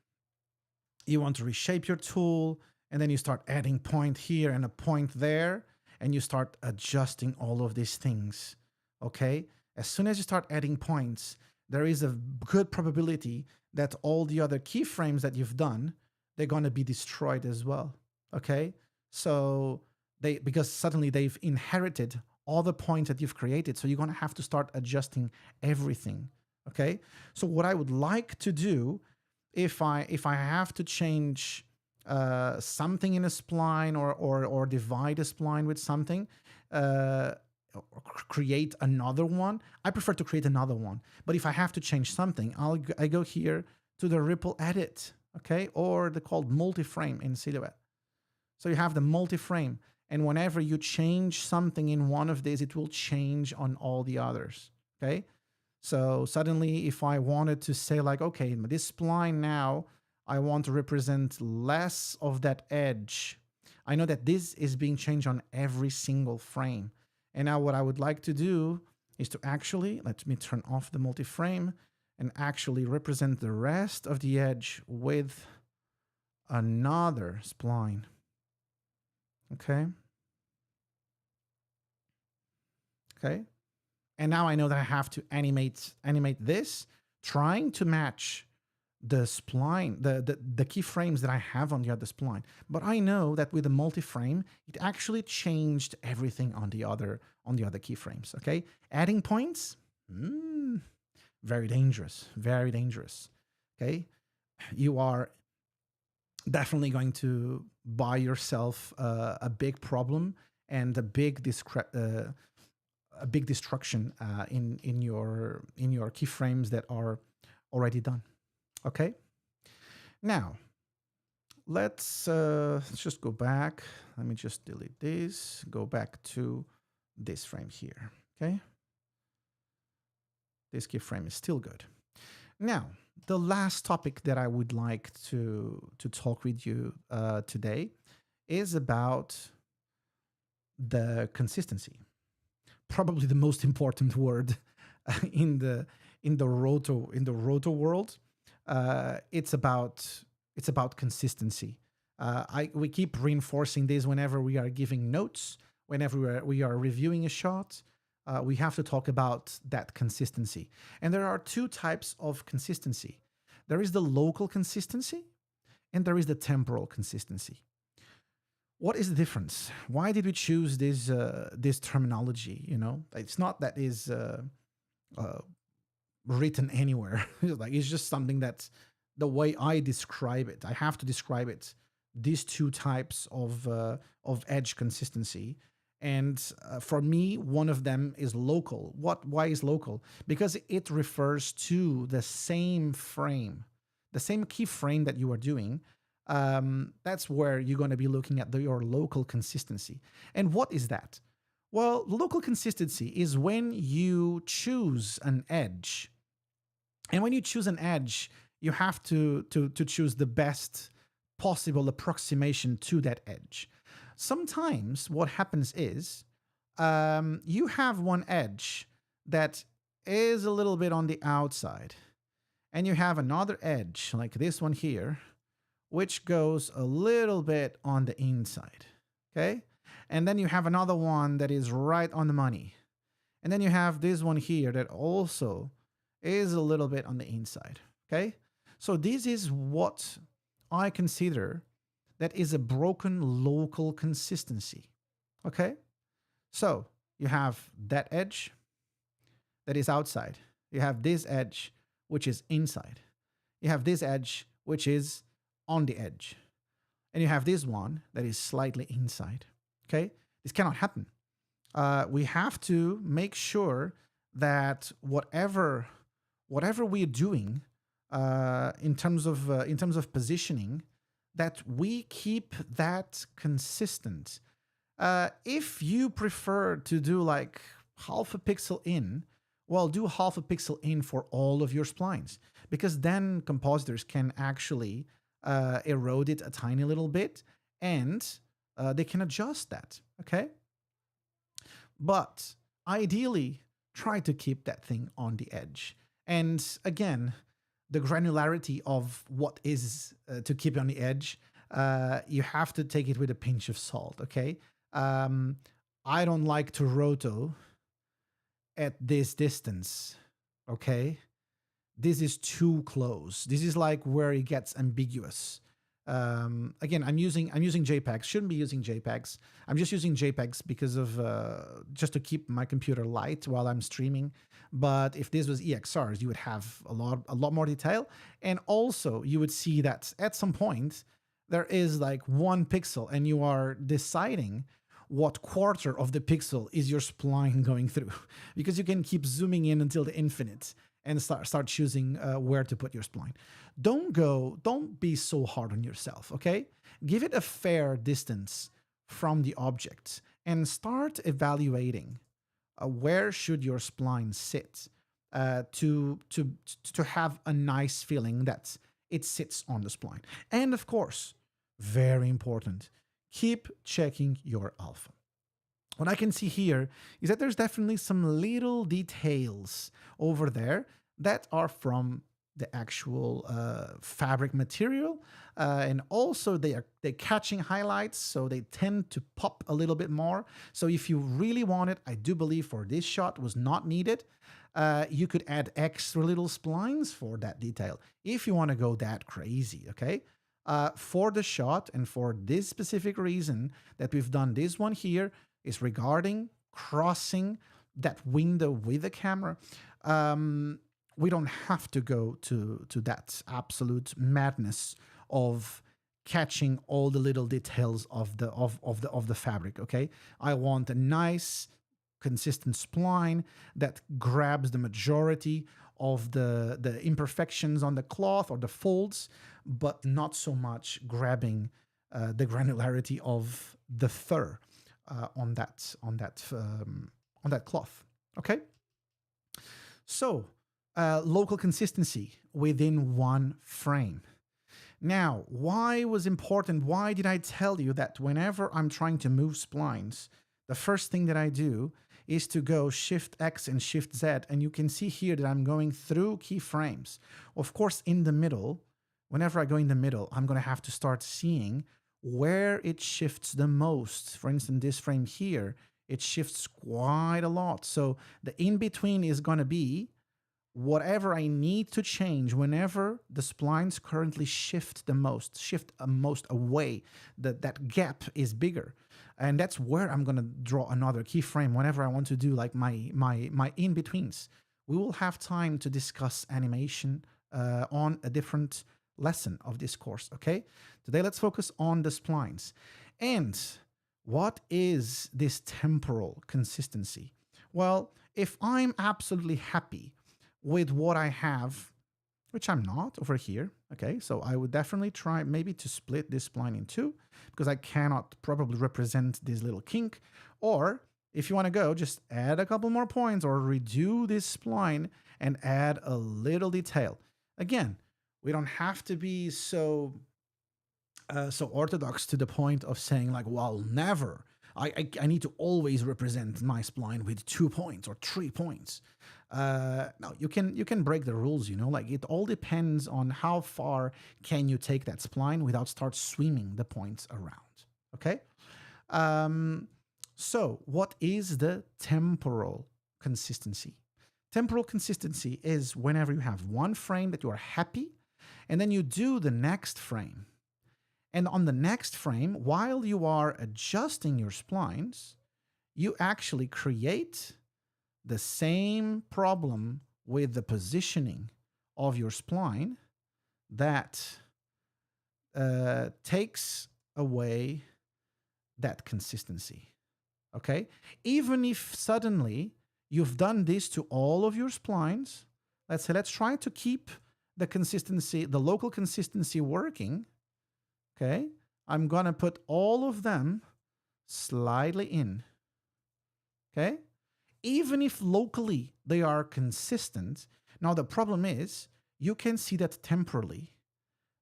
you want to reshape your tool, and then you start adding point here and a point there, and you start adjusting all of these things, okay? As soon as you start adding points, there is a good probability that all the other keyframes that you've done, they're going to be destroyed as well, okay? So because suddenly they've inherited all the points that you've created. So you're going to have to start adjusting everything. Okay. So what I would like to do, if I have to change something in a spline or divide a spline with something, create another one. I prefer to create another one. But if I have to change something, I go here to the ripple edit. Okay. Or the called multi-frame in Silhouette. So you have the multi-frame. And whenever you change something in one of these, it will change on all the others, okay? So suddenly, if I wanted to say like, okay, this spline now, I want to represent less of that edge. I know that this is being changed on every single frame. And now what I would like to do is to actually, let me turn off the multi-frame and actually represent the rest of the edge with another spline. Okay. Okay. And now I know that I have to animate this, trying to match the spline, the keyframes that I have on the other spline. But I know that with the multi-frame, it actually changed everything on the other keyframes. Okay. Adding points, very dangerous, very dangerous. Okay, you are definitely going to buy yourself a big problem and a big destruction in your keyframes that are already done. Okay, now let's just go back. Let me just delete this. Go back to this frame here. Okay, this keyframe is still good. Now, the last topic that I would like to talk with you today is about the consistency. Probably the most important word in the roto world. It's about consistency. We keep reinforcing this whenever we are giving notes, whenever we are reviewing a shot. We have to talk about that consistency. And there are two types of consistency. There is the local consistency and there is the temporal consistency. What is the difference? Why did we choose this terminology? You know, it's not that is written anywhere. It's just something that's the way I describe it. I have to describe it. These two types of edge consistency. And for me, one of them is local. Why is local? Because it refers to the same frame, the same key frame that you are doing. That's where you're going to be looking at your local consistency. And what is that? Well, local consistency is when you choose an edge. And when you choose an edge, you have to choose the best possible approximation to that edge. Sometimes what happens is you have one edge that is a little bit on the outside, and you have another edge like this one here, which goes a little bit on the inside. Okay. And then you have another one that is right on the money. And then you have this one here that also is a little bit on the inside. Okay. So this is what I consider that is a broken local consistency. Okay. So you have that edge that is outside. You have this edge, which is inside. You have this edge, which is on the edge. And you have this one that is slightly inside. Okay. This cannot happen. We have to make sure that whatever we're doing in terms of positioning, that we keep that consistent. If you prefer to do like half a pixel in, well, do half a pixel in for all of your splines, because then compositors can actually erode it a tiny little bit, and they can adjust that. Okay. But ideally, try to keep that thing on the edge. And again, the granularity of what is to keep on the edge, you have to take it with a pinch of salt. Okay. I don't like to roto at this distance. Okay. This is too close. This is like where it gets ambiguous. Again, I'm using JPEGs. Shouldn't be using JPEGs. I'm just using JPEGs because of just to keep my computer light while I'm streaming. But if this was EXRs, you would have a lot more detail, and also you would see that at some point there is like 1 pixel, and you are deciding what quarter of the pixel is your spline going through, because you can keep zooming in until the infinite and start choosing where to put your spline. Don't be so hard on yourself, okay? Give it a fair distance from the object and start evaluating where should your spline sit to have a nice feeling that it sits on the spline. And of course, very important, keep checking your alpha. What I can see here is that there's definitely some little details over there that are from the actual fabric material, and also they're catching highlights, so they tend to pop a little bit more. So if you really want it, I do believe for this shot was not needed. You could add extra little splines for that detail if you want to go that crazy. Okay. For the shot and for this specific reason that we've done this one here is regarding crossing that window with the camera. we don't have to go to that absolute madness of catching all the little details of the fabric. Okay, I want a nice consistent spline that grabs the majority of the imperfections on the cloth or the folds, but not so much grabbing the granularity of the fur on that cloth. Okay, so local consistency within one frame. Now, why was important? Why did I tell you that whenever I'm trying to move splines, the first thing that I do is to go Shift X and Shift Z, and you can see here that I'm going through keyframes. Of course, in the middle, whenever I go in the middle, I'm going to have to start seeing where it shifts the most. For instance, this frame here, it shifts quite a lot. So the in-between is going to be whatever I need to change whenever the splines currently shift the most, most away, that gap is bigger. And that's where I'm going to draw another keyframe whenever I want to do like my in-betweens. We will have time to discuss animation on a different lesson of this course, okay? Today, let's focus on the splines. And what is this temporal consistency? Well, if I'm absolutely happy with what I have, which I'm not over here, okay? So I would definitely try maybe to split this spline in two because I cannot probably represent this little kink. Or if you want to go, just add a couple more points or redo this spline and add a little detail. Again, we don't have to be so orthodox to the point of saying like, well, never. I need to always represent my spline with 2 points or 3 points. No, you can break the rules, you know, like it all depends on how far can you take that spline without start swimming the points around, okay? So what is the temporal consistency? Temporal consistency is whenever you have one frame that you are happy, and then you do the next frame. And on the next frame, while you are adjusting your splines, you actually create the same problem with the positioning of your spline that takes away that consistency, okay? Even if suddenly you've done this to all of your splines, let's say, let's try to keep the consistency, the local consistency working, okay? I'm gonna put all of them slightly in, okay? Even if locally they are consistent, now the problem is you can see that temporally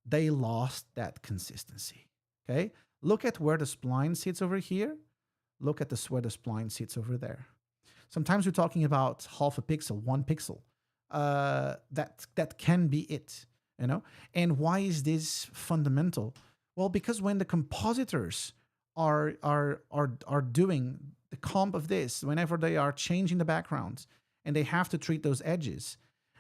they lost that consistency, okay? Look at where the spline sits over here. Look at where the spline sits over there. Sometimes we're talking about half a pixel, 1 pixel. That can be it, you know? And why is this fundamental? Well, because when the compositors are doing the comp of this, whenever they are changing the backgrounds and they have to treat those edges,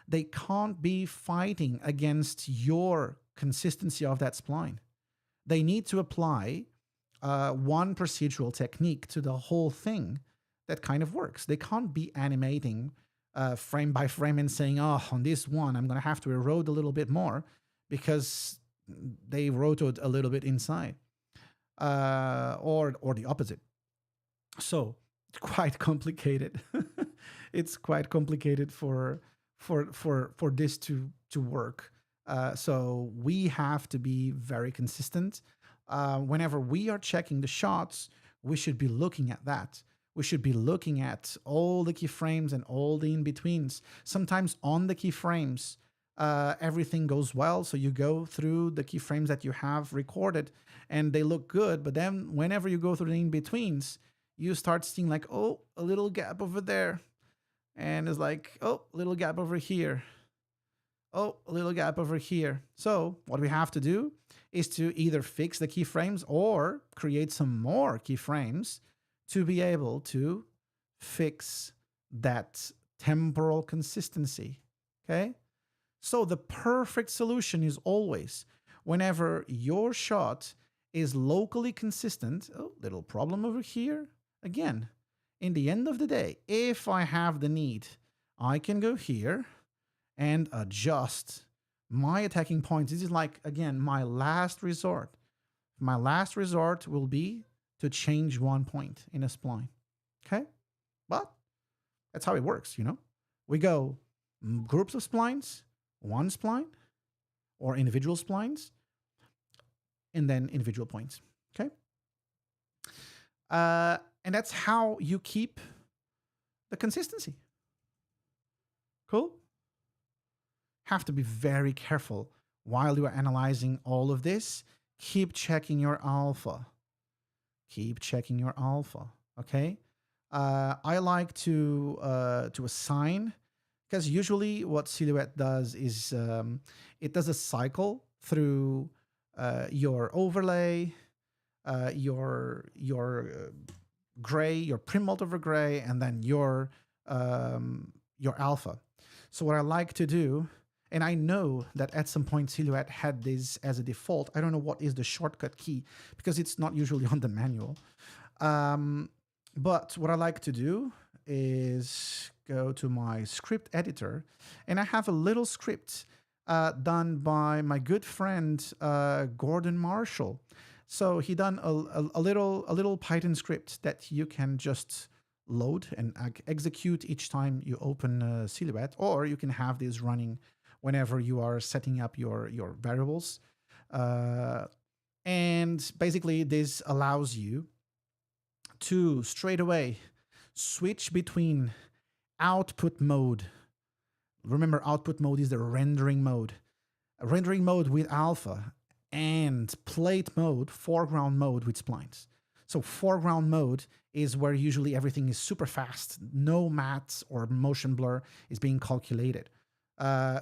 they can't be fighting against your consistency of that spline. They need to apply one procedural technique to the whole thing that kind of works. They can't be animating frame by frame and saying, oh, on this one, I'm going to have to erode a little bit more because they rotoed a little bit inside, or the opposite. So it's quite complicated. It's quite complicated for this to work. So we have to be very consistent. Whenever we are checking the shots, we should be looking at that. We should be looking at all the keyframes and all the in-betweens. Sometimes on the keyframes, everything goes well. So you go through the keyframes that you have recorded and they look good. But then whenever you go through the in-betweens, you start seeing like, oh, a little gap over there. And it's like, oh, a little gap over here. Oh, a little gap over here. So what we have to do is to either fix the keyframes or create some more keyframes to be able to fix that temporal consistency, okay? So the perfect solution is always whenever your shot is locally consistent, oh, little problem over here. Again, in the end of the day, if I have the need, I can go here and adjust my attacking points. This is like, again, my last resort. My last resort will be to change 1 point in a spline. Okay? But that's how it works, you know? We go groups of splines, one spline, or individual splines, and then individual points. Okay? And that's how you keep the consistency. Cool? Have to be very careful while you are analyzing all of this. Keep checking your alpha. Keep checking your alpha. Okay? I like to assign, because usually what Silhouette does is it does a cycle through your overlay, your gray, your prim over gray, and then your alpha. So what I like to do, and I know that at some point Silhouette had this as a default. I don't know what is the shortcut key because it's not usually on the manual. But what I like to do is go to my script editor, and I have a little script done by my good friend Gordon Marshall. So he done a little Python script that you can just load and execute each time you open Silhouette, or you can have this running whenever you are setting up your variables. And basically, this allows you to straight away switch between output mode. Remember, output mode is the rendering mode. Rendering mode with alpha, and plate mode, foreground mode with splines. So foreground mode is where usually everything is super fast. No matte or motion blur is being calculated.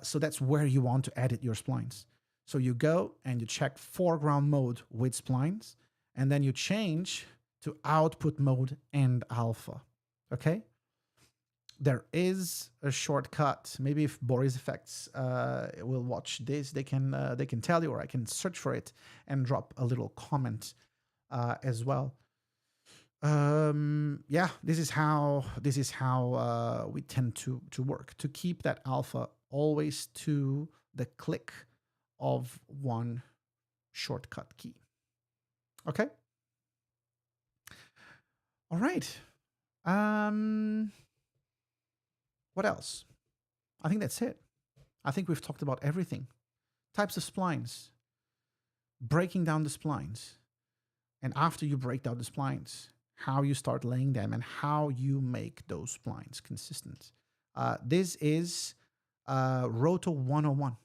So that's where you want to edit your splines. So you go and you check foreground mode with splines, and then you change to output mode and alpha. Okay? There is a shortcut. Maybe if Boris Effects will watch this, they can tell you, or I can search for it and drop a little comment as well. Yeah, this is how we tend to work, to keep that alpha always to the click of one shortcut key. Okay. All right. What else? I think that's it. I think we've talked about everything. Types of splines, breaking down the splines, and after you break down the splines, how you start laying them and how you make those splines consistent. This is Roto 101.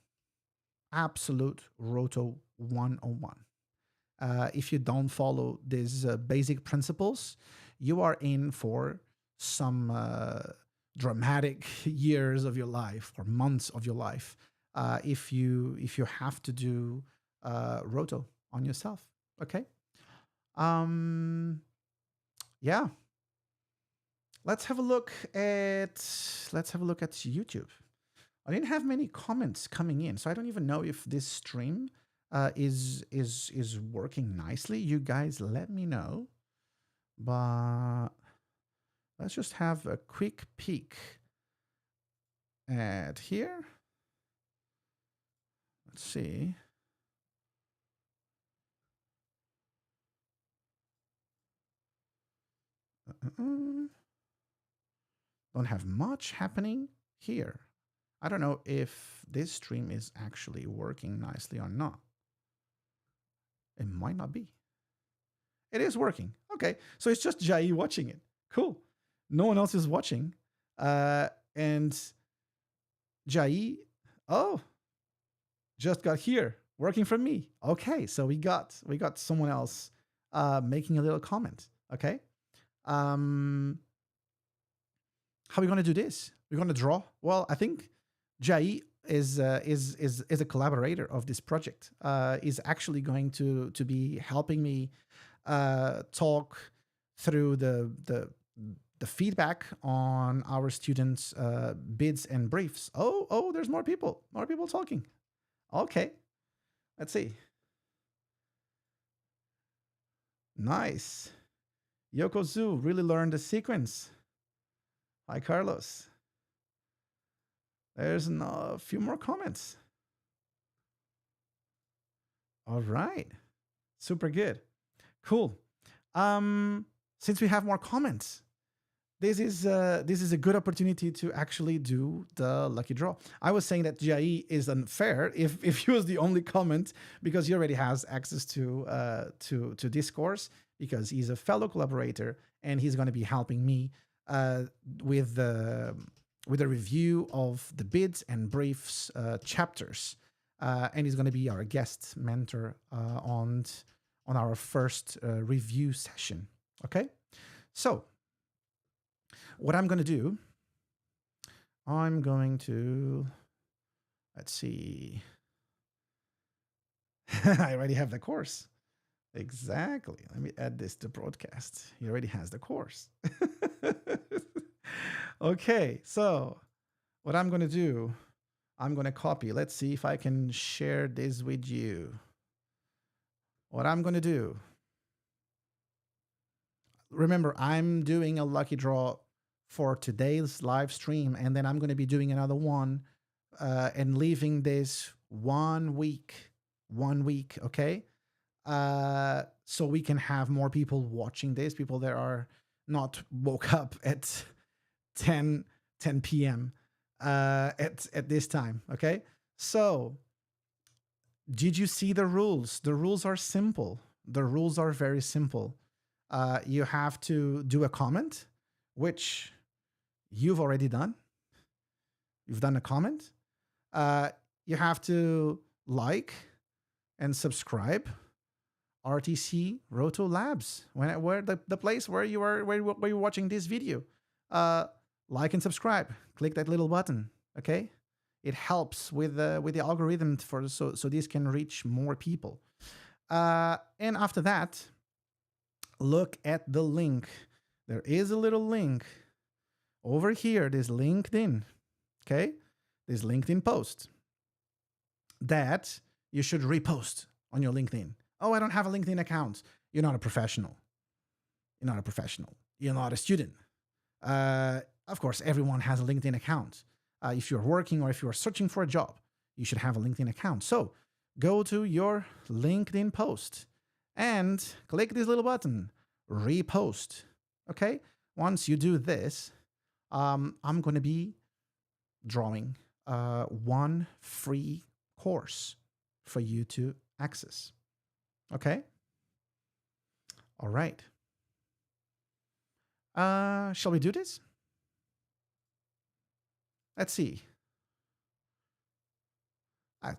Absolute Roto 101. If you don't follow these basic principles, you are in for some dramatic years of your life or months of your life if you have to do Roto on yourself. Okay. Yeah. Let's have a look at YouTube. I didn't have many comments coming in, so I don't even know if this stream is working nicely. You guys let me know. But let's just have a quick peek at here. Let's see. Don't have much happening here. I don't know if this stream is actually working nicely or not. It might not be. It is working. Okay, so it's just Jai watching it. Cool. No one else is watching. And Jai, oh, just got here, working for me. Okay, so we got someone else making a little comment. Okay. How are we going to do this? We're going to draw. Well, I think Jai is a collaborator of this project. Is actually going to be helping me talk through the feedback on our students' bids and briefs. Oh, there's more people talking. Okay, let's see. Nice. Yokozu really learned the sequence. Hi, Carlos. There's a few more comments. All right. Super good. Cool. Since we have more comments, this is a good opportunity to actually do the lucky draw. I was saying that GIE is unfair if he was the only comment, because he already has access to this course, because he's a fellow collaborator and he's going to be helping me with the review of the bids and briefs chapters, and he's going to be our guest mentor on our first review session. Okay, so what I'm going to do, I'm going to, let's see. I already have the course. Exactly. Let me add this to broadcast. He already has the course. Okay, so what I'm going to do, I'm going to copy. Let's see if I can share this with you. What I'm going to do, remember, I'm doing a lucky draw for today's live stream, and then I'm going to be doing another one and leaving this 1 week, okay? So we can have more people watching this, people that are not woke up at 10 p.m. At this time, okay? So did you see the rules? The rules are simple. The rules are very simple. You have to do a comment, which you've already done. You've done a comment. You have to like and subscribe RTC Roto Labs, where the place where you're watching this video. Like and subscribe. Click that little button. Okay, it helps with the algorithm so this can reach more people. And after that, look at the link. There is a little link over here. This LinkedIn. Okay, this LinkedIn post that you should repost on your LinkedIn. Oh, I don't have a LinkedIn account. You're not a professional. You're not a professional. You're not a student. Of course, everyone has a LinkedIn account. If you're working or if you're searching for a job, you should have a LinkedIn account. So go to your LinkedIn post and click this little button, repost. Okay? Once you do this, I'm going to be drawing one free course for you to access. Okay? All right. Shall we do this? Let's see.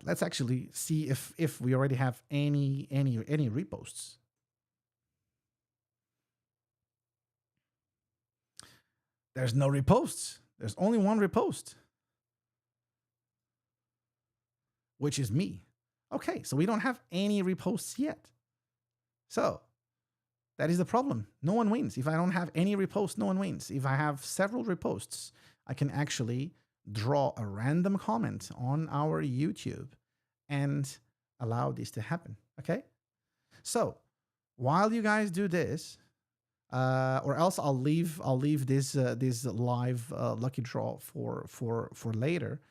Let's actually see if we already have any reposts. There's no reposts. There's only one repost, which is me. Okay, so we don't have any reposts yet. So that is the problem. No one wins. If I don't have any reposts, no one wins. If I have several reposts, I can actually draw a random comment on our YouTube and allow this to happen. Okay? So while you guys do this, or else I'll leave this live lucky draw for later.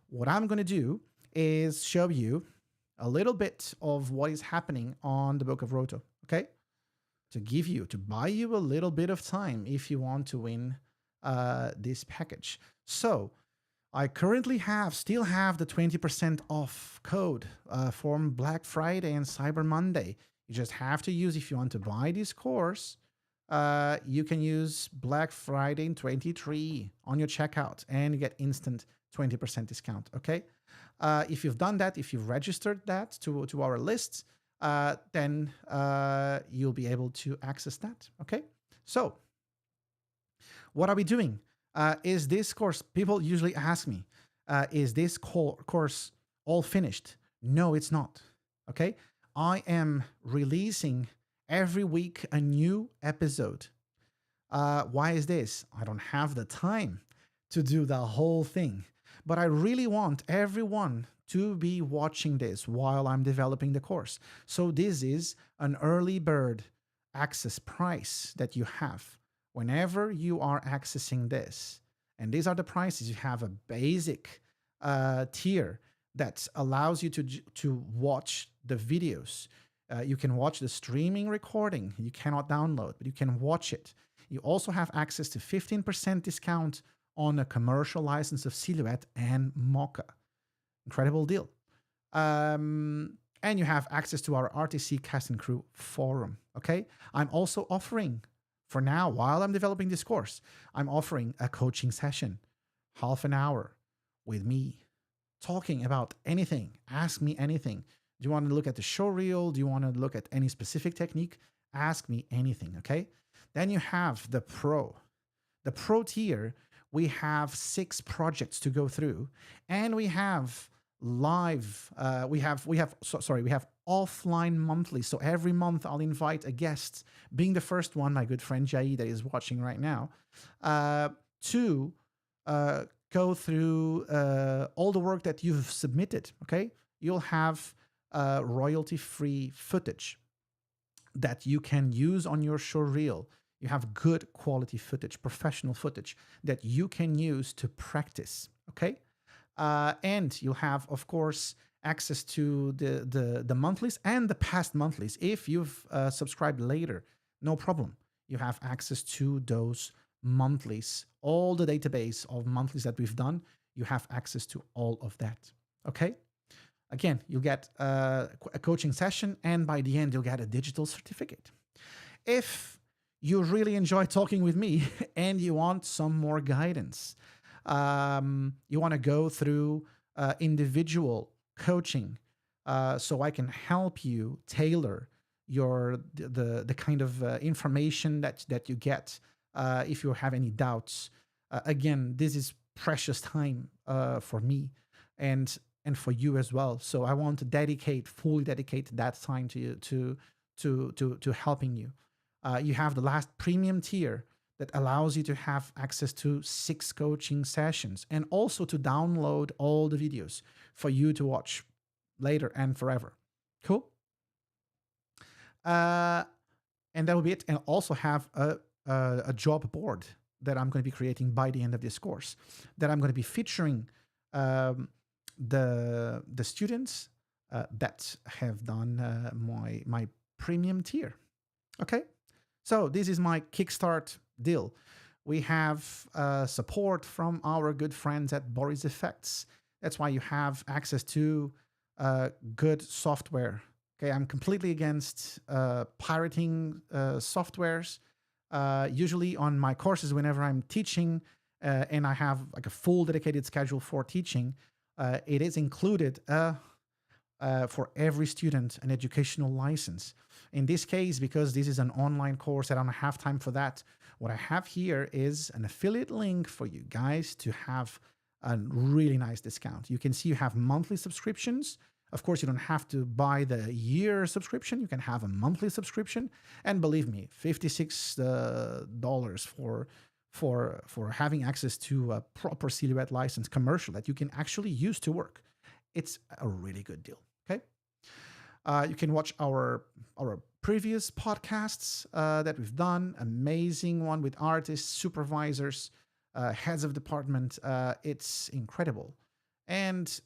What I'm going to do is show you a little bit of what is happening on the Book of Roto. Okay? To buy you a little bit of time if you want to win this package. So I currently still have the 20% off code from Black Friday and Cyber Monday. You just have to use, if you want to buy this course, you can use Black Friday 23 on your checkout and you get instant 20% discount. Okay. If you've done that, if you've registered that to our list, then you'll be able to access that. Okay. So what are we doing? Is this course, people usually ask me, is this course all finished? No, it's not. Okay. I am releasing every week a new episode. Why is this? I don't have the time to do the whole thing, but I really want everyone to be watching this while I'm developing the course. So this is an early bird access price that you have whenever you are accessing this. And these are the prices. You have a basic tier that allows you to watch the videos. You can watch the streaming recording. You cannot download, but you can watch it. You also have access to 15% discount on a commercial license of Silhouette and Mocha. Incredible deal. And you have access to our RTC Cast and Crew forum. Okay. I'm also offering, for now, while I'm developing this course, I'm offering a coaching session, half an hour with me, talking about anything. Ask me anything. Do you want to look at the show reel? Do you want to look at any specific technique? Ask me anything. Okay. Then you have the pro. The pro tier, we have 6 projects to go through, and we have live. We have offline monthly. So every month I'll invite a guest, being the first one, my good friend Jai, that is watching right now, to go through all the work that you've submitted. Okay, you'll have royalty-free footage that you can use on your show reel. You have good quality footage, professional footage that you can use to practice. Okay. And you'll have, of course, access to the monthlies and the past monthlies. If you've subscribed later, no problem. You have access to those monthlies, all the database of monthlies that we've done. You have access to all of that. Okay. Again, you'll get a coaching session, and by the end, you'll get a digital certificate. If you really enjoy talking with me and you want some more guidance, you want to go through individual coaching, so I can help you tailor the kind of information that you get if you have any doubts. Again, this is precious time for me and for you as well. So I want to fully dedicate that time to you, to helping you. You have the last premium tier that allows you to have access to 6 coaching sessions and also to download all the videos for you to watch later and forever. Cool. And that will be it. And also have a job board that I'm going to be creating by the end of this course, that I'm going to be featuring the students that have done my premium tier. Okay. So this is my Kickstart deal. We have support from our good friends at Boris Effects. That's why you have access to good software. Okay, I'm completely against pirating softwares. Usually on my courses, whenever I'm teaching and I have like a full dedicated schedule for teaching, it is included for every student an educational license. In this case, because this is an online course, I don't have time for that. What I have here is an affiliate link for you guys to have a really nice discount. You can see you have monthly subscriptions. Of course, you don't have to buy the year subscription. You can have a monthly subscription. And believe me, $56 for having access to a proper Silhouette license commercial that you can actually use to work. It's a really good deal. Okay. You can watch our previous podcasts that we've done. Amazing one with artists, supervisors, heads of department. It's incredible. And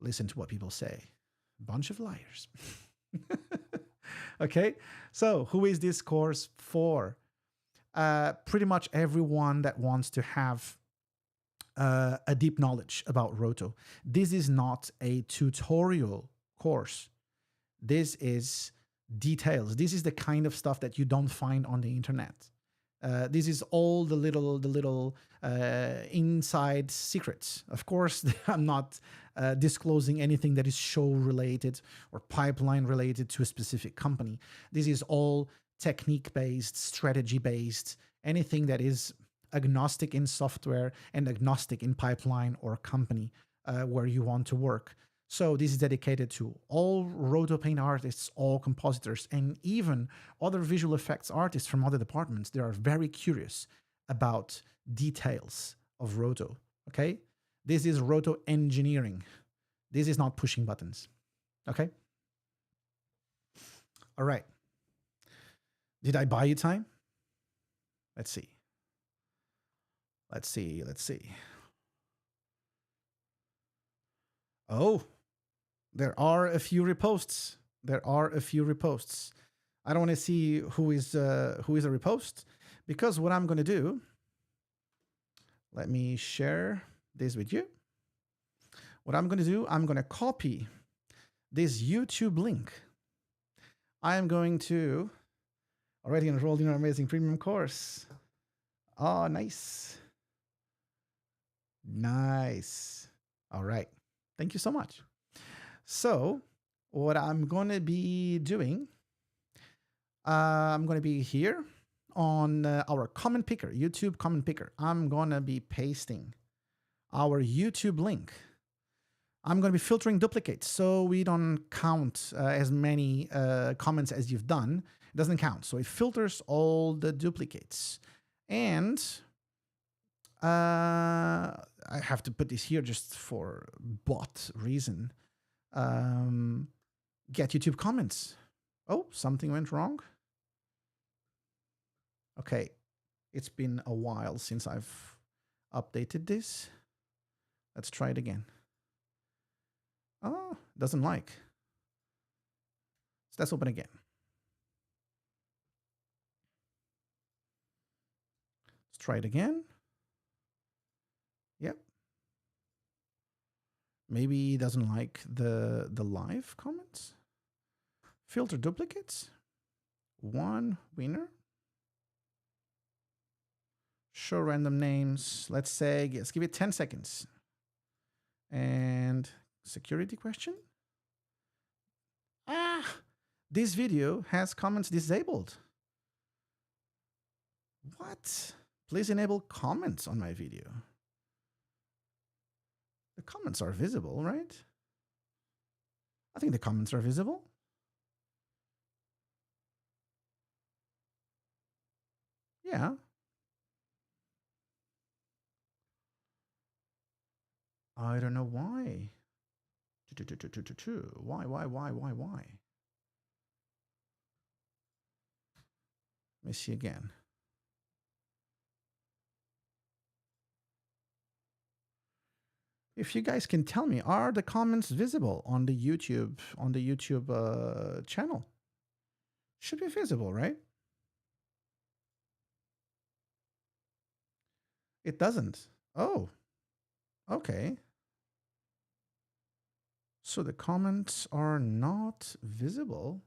listen to what people say. Bunch of liars. Okay. So who is this course for? Pretty much everyone that wants to have a deep knowledge about Roto. This is not a tutorial course. This is details. This is the kind of stuff that you don't find on the internet. This is all the little inside secrets. Of course, I'm not disclosing anything that is show related or pipeline related to a specific company. This is all technique based, strategy based, anything that is agnostic in software and agnostic in pipeline or company where you want to work. So this is dedicated to all Rotopaint artists, all compositors, and even other visual effects artists from other departments. They are very curious about details of Roto, okay? This is Roto engineering. This is not pushing buttons, okay? All right. Did I buy you time? Let's see. Let's see. Oh, there are a few reposts. There are a few reposts. I don't want to see who is a repost, because what I'm going to do, let me share this with you. What I'm going to do, I'm going to copy this YouTube link. I am going to already enrolled in our amazing premium course. Oh, nice. Nice. All right. Thank you so much. So what I'm going to be doing, I'm going to be here on our comment picker, YouTube comment picker. I'm going to be pasting our YouTube link. I'm going to be filtering duplicates, so we don't count as many comments as you've done. It doesn't count. So it filters all the duplicates. And I have to put this here just for bot reason. Get YouTube comments. Oh, something went wrong. Okay, it's been a while since I've updated this. Let's try it again. Oh, doesn't like. So let's open again. Let's try it again. Yep. Maybe he doesn't like the live comments. Filter duplicates. One winner. Show random names. Let's say, let's give it 10 seconds. And security question. Ah, this video has comments disabled. What? Please enable comments on my video. The comments are visible, right? I think the comments are visible. Yeah. I don't know why. Why? Let me see again. If you guys can tell me, are the comments visible on the YouTube channel? Should be visible, right? It doesn't. Oh, okay. So the comments are not visible.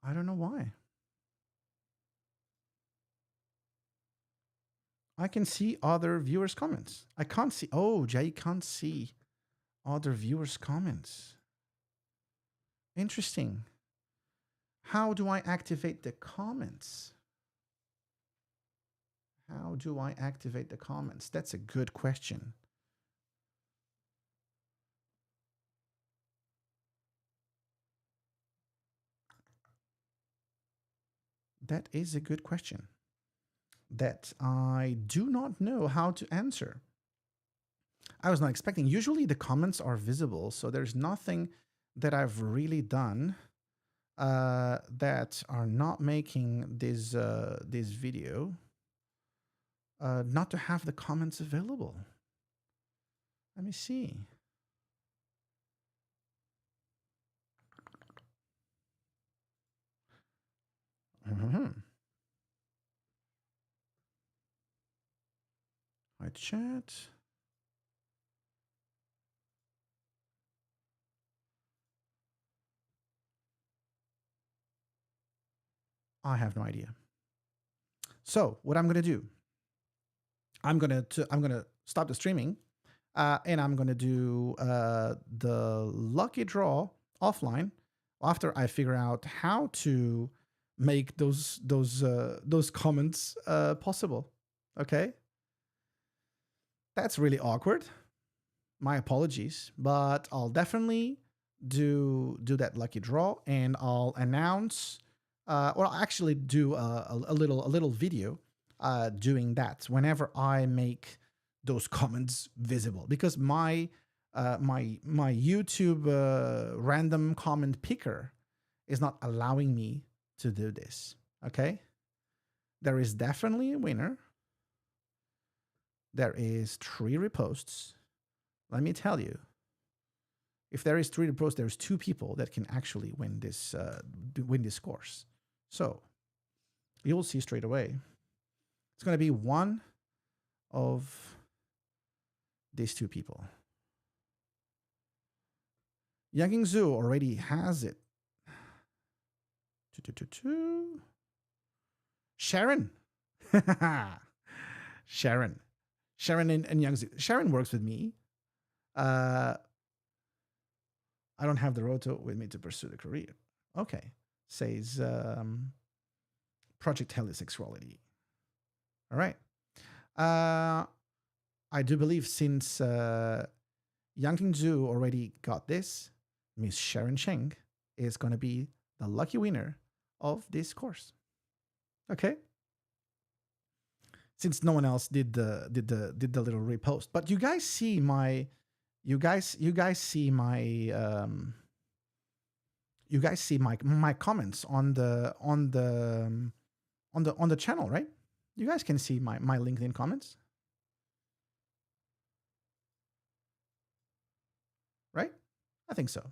I don't know why. I can see other viewers' comments. I can't see. Oh, Jay can't see other viewers' comments. Interesting. How do I activate the comments? How do I activate the comments? That's a good question. That is a good question that I do not know how to answer. I was not expecting. Usually the comments are visible, so there's nothing that I've really done that are not making this this video not to have the comments available. Let me see. Hi, chat. I have no idea. So what I'm going to do, I'm going to stop the streaming, and I'm going to do the lucky draw offline after I figure out how to make those comments possible. Okay, that's really awkward. My apologies, but I'll definitely do that lucky draw, and I'll announce, or I'll actually do a little video doing that whenever I make those comments visible, because my YouTube random comment picker is not allowing me to do this. Okay, there is definitely a winner. there is 3 reposts, let me tell you, if there is 3 reposts, there's 2 people that can actually win this course. So you'll see straight away. It's going to be one of these 2 people. Yanging Zhu already has it. Sharon. Sharon and Young Zhu. Sharon works with me. I don't have the Roto with me to pursue the career. Okay. Says Project Hell is sexuality. All right. I do believe since Yang Zhu already got this, Miss Sharon Cheng is going to be the lucky winner of this course. Okay. Since no one else did the little repost, but you guys see my my comments on the channel, right? You guys can see my LinkedIn comments, right? I think so.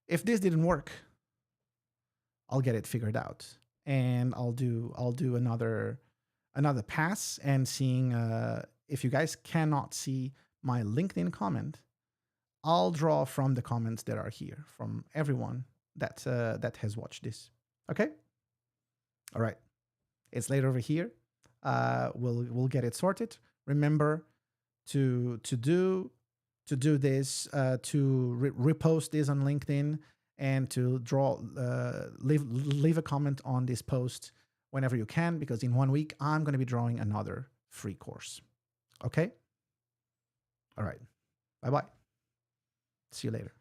If this didn't work, I'll get it figured out, and I'll do another pass and seeing if you guys cannot see my LinkedIn comment, I'll draw from the comments that are here from everyone that has watched this. Okay. All right. It's later over here. We'll get it sorted. Remember to do this, to repost this on LinkedIn, and to leave a comment on this post whenever you can, because in 1 week I'm going to be drawing another free course. Okay. All right. Bye bye. See you later.